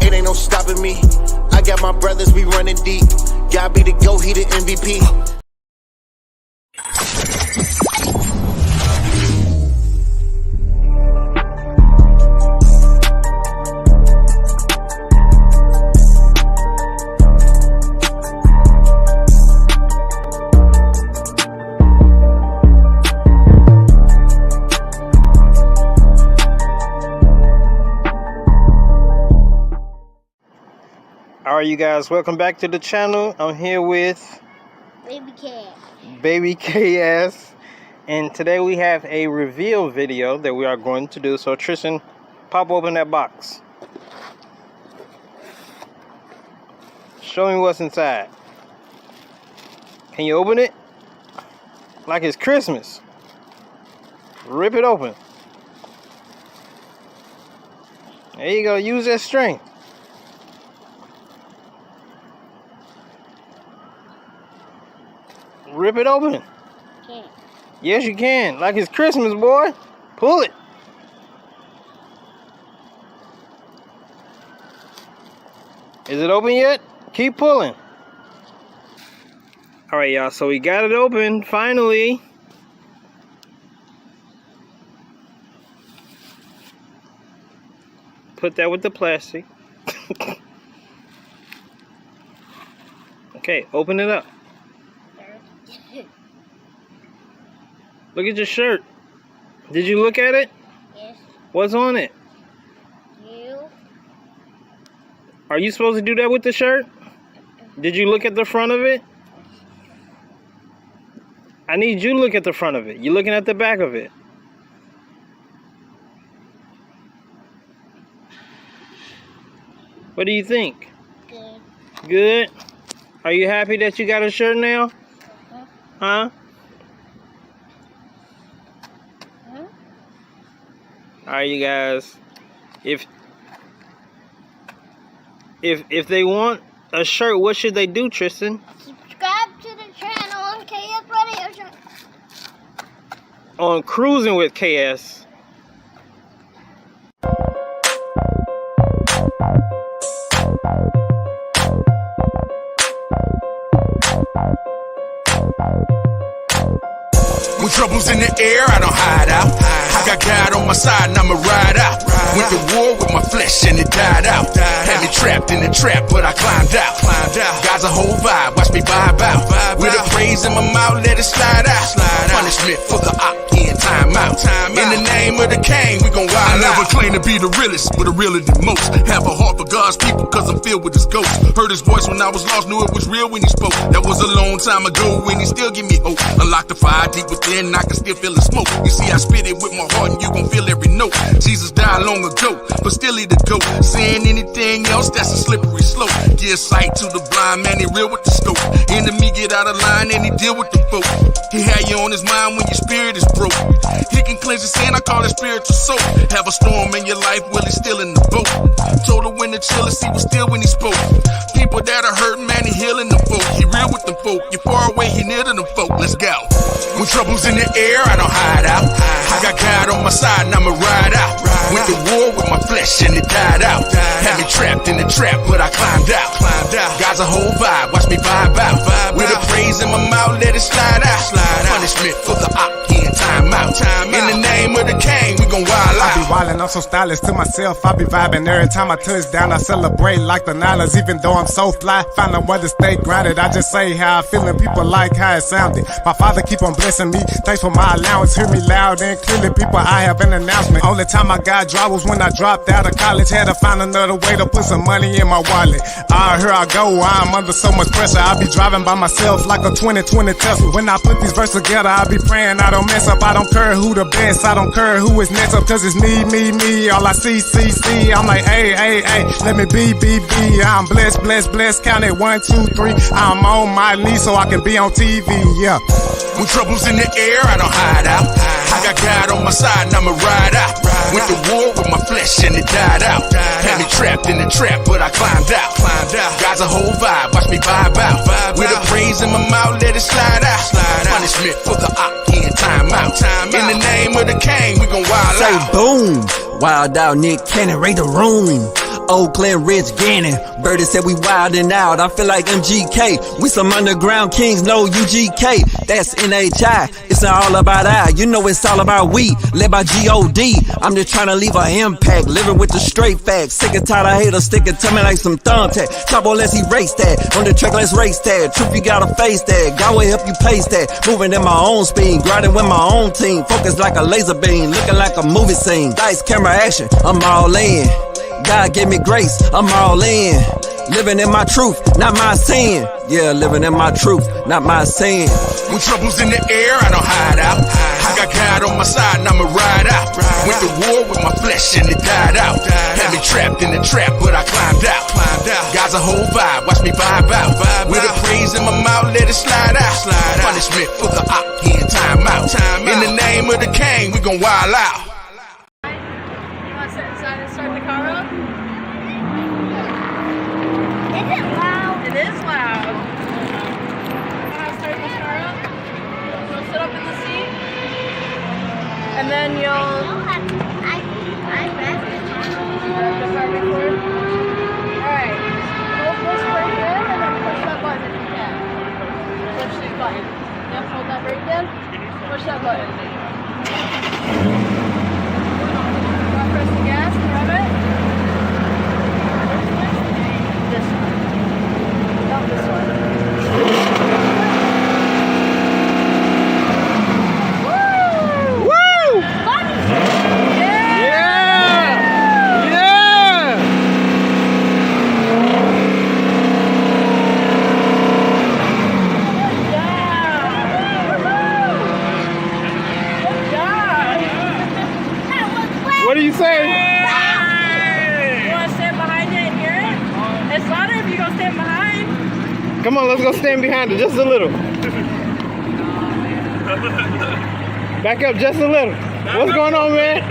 it ain't no stopping me. I got my brothers, we running deep. God be the GOAT, he the MVP. Alright, you guys, welcome back to the channel. I'm here with Baby KS, and today we have a reveal video that we are going to do. So Tristan, pop open that box. Show me what's inside. Can you open it? Like it's Christmas. Rip it open. There you go, use that strength. Rip it open. Can't. Yes, you can. Like it's Christmas, boy. Pull it. Is it open yet? Keep pulling. All right, y'all. So we got it open finally. Put that with the plastic. Okay, open it up. Look at your shirt. Did you look at it? Yes. What's on it? You. Are you supposed to do that with the shirt? Did you look at the front of it? I need you to look at the front of it. You're looking at the back of it. What do you think? Good. Good? Are you happy that you got a shirt now? Huh? Alright, you guys, if they want a shirt, what should they do, Tristan? Subscribe to the channel on KS Radio Show. On Cruising with KS. When trouble's in the air, I don't hide out. I got God on my side and I'ma ride out. Went to war with my flesh and it died out. Had me trapped in the trap, but I climbed out. God's a whole vibe, watch me vibe out. With a praise in my mouth, let it slide out. Punishment for the op, in time out. In the name of the king, we gon' wild out. I never claim to be the realest, but the realer than most. Have a heart for God's people, cause I'm filled with his ghost. Heard his voice when I was lost, knew it was real when he spoke. That was a long time ago, when he still give me hope. Unlock the fire deep within, I can still feel the smoke. You see, I spit it with my heart and you gon' feel every note. Jesus died long ago, but still he the GOAT. Saying anything else, that's a slippery slope. Give sight to the blind man, he real with the scope. Enemy get out of line and he deal with the folk. He had you on his mind when your spirit is broke. He can cleanse your sin, I call it spiritual soap. Have a storm in your life, well, he's still in the boat. Told her when to chill, he was still when he spoke. People that are hurting, man, he healing them folk. He real with them folk, you far away, he near to them folk. Let's go. When trouble's in the air, I don't hide out. I got God on my side and I'ma ride out. Went to war with my flesh and it died out. Had me trapped in the trap, but I climbed out. God's a whole vibe, watch me vibe out. With a praise in my mouth, let it slide out. Punishment for the op, in time out. In the name of the king, we gon' wild out. I be wildin', I'm so stylish to myself. I be vibing every time I touch down. I celebrate like the Niners, even though I'm so fly. Find a way to stay grounded, I just say how I feel and people like how it sounded. My father keep on blessing me, thanks for my allowance. Hear me loud and clearly, people, I have an announcement. Only time I got dry was when I dropped out of college. Had to find another way to put some money in my wallet. Here I go, I'm under so much pressure. I be driving by myself like a 2020 Tesla. When I put these verses together, I be praying I don't mess up. I don't care who the best, I don't care who is next up, cause it's me. All I see. I'm like, hey, let me be. I'm blessed, count it 1, 2, 3. I'm on my knees so I can be on TV, yeah. When trouble's in the air, I don't hide out. I got God on my side and I'ma ride out. Went to war with my flesh and it died out. Had me trapped in the trap, but I climbed out. God's a whole vibe, watch me vibe out. With a praise in my mouth, let it slide out. Punishment for the op, he in time out. In the name of the king, we gon' wild out. Say boom, wild out, Nick Cannon, raid the room. Oakland, Rich Gannon, Birdie said we wildin' out. I feel like MGK, we some underground kings, no UGK. That's NHI, it's not all about I. You know it's all about we, led by G.O.D. I'm just trying to leave an impact, living with the straight facts. Sick and tired, I hate her sticking to me like some thumbtack. Chopper, let's erase that, on the track, let's race that. Truth, you gotta face that, God will help you pace that. Moving in my own speed, grinding with my own team. Focus like a laser beam, looking like a movie scene. Lights, camera, action, I'm all in. God gave me grace, I'm all in. Living in my truth, not my sin. Yeah, living in my truth, not my sin. When trouble's in the air, I don't hide out. I got God on my side and I'ma ride out. Went to war with my flesh and it died out. Had me trapped in the trap, but I climbed out. God's a whole vibe, watch me vibe out. With a praise in my mouth, let it slide out. Punishment for the op, he in time out. In the name of the king, we gon' wild out. Start the car up? Is it loud? It is loud. Start this car up. You'll sit up in the seat. And then you'll... I read the car before. Alright. Hold this right here and then push that button if you can. Push the button. Yep, hold that right there. Push that button. Press the gas and rub it. This one. Not this one. Woo! Woo! Fun! Yeah! Yeah! Yeah! What do you say? You want to stand behind it and hear it? It's louder if you go stand behind. Come on, let's go stand behind it just a little. Back up just a little. What's going on, man?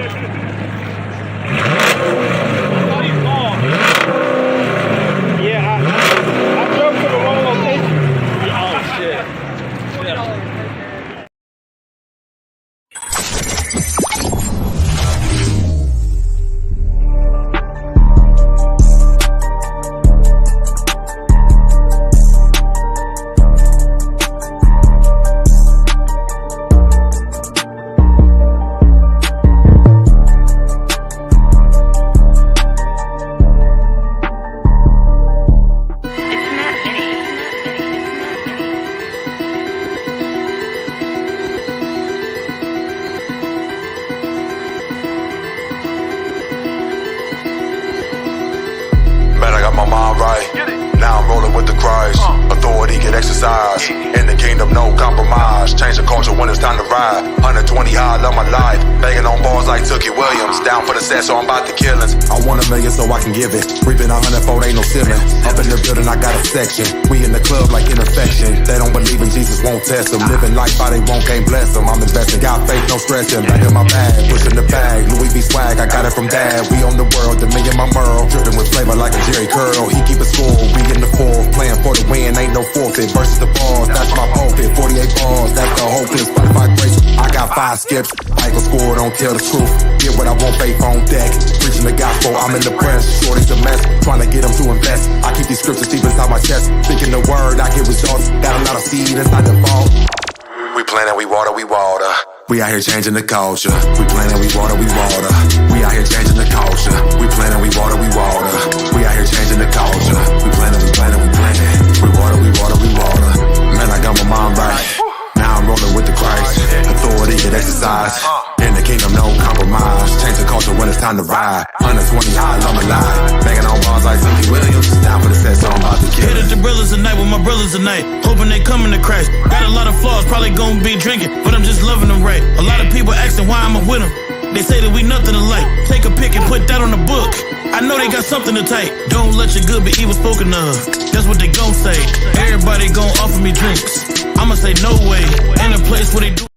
Yeah, I drove to the wrong location. Oh, shit. Authority get exercised. In the kingdom, no compromise. Change the culture when it's time to ride. 120 high, love my life. Banging on bars like Tookie Williams. Down for the set, so I'm about the killings. I want $1 million so I can give it. Reaping 100-fold, ain't no ceiling. Up in the building, I got a section. We in the club like infection. They don't believe in Jesus, won't test them. Living life how they won't, can't bless them. I'm investing, got faith, no stressing. Back in my bag, pushing the bag. Louis V swag, I got it from dad. We on the world, the million my Merle. Dripping with flavor like a Jerry Curl. He keep it score, we in the fourth. Playing for the win, ain't no forfeit. Versus the bars, that's my pulpit. 48 bars, that's the whole clip. Spotify grace, I got 5 skips. Michael score, don't tell the truth. Get what I want, faith on deck. Preaching the gospel, I'm in the press. Shorty's a mess, trying to get them to invest. I keep these scriptures deep inside my chest. Thinking the word, I get results. Got a lot of seed inside the vault. We planting, we water, we water. We out here changing the culture. We planting, we water, we water. We out here changing the culture. We planting, we water, we water. We out here changing the culture. We planting, we planting, we planting. We water, we water, we water. 120 high, I'm alive. Banging on bars like Tony Williams. Down for the set, so I'm about to kill Hit at the brothers tonight with my brothers tonight. Hoping they coming to Christ. Got a lot of flaws, probably gonna be drinking, but I'm just loving them right. A lot of people asking why I'm with them. They say that we nothing alike. Take a pic and put that on the book. I know they got something to take. Don't let your good be evil spoken of. That's what they gon' say. Everybody gon' offer me drinks. I'ma say no way. In a place where they do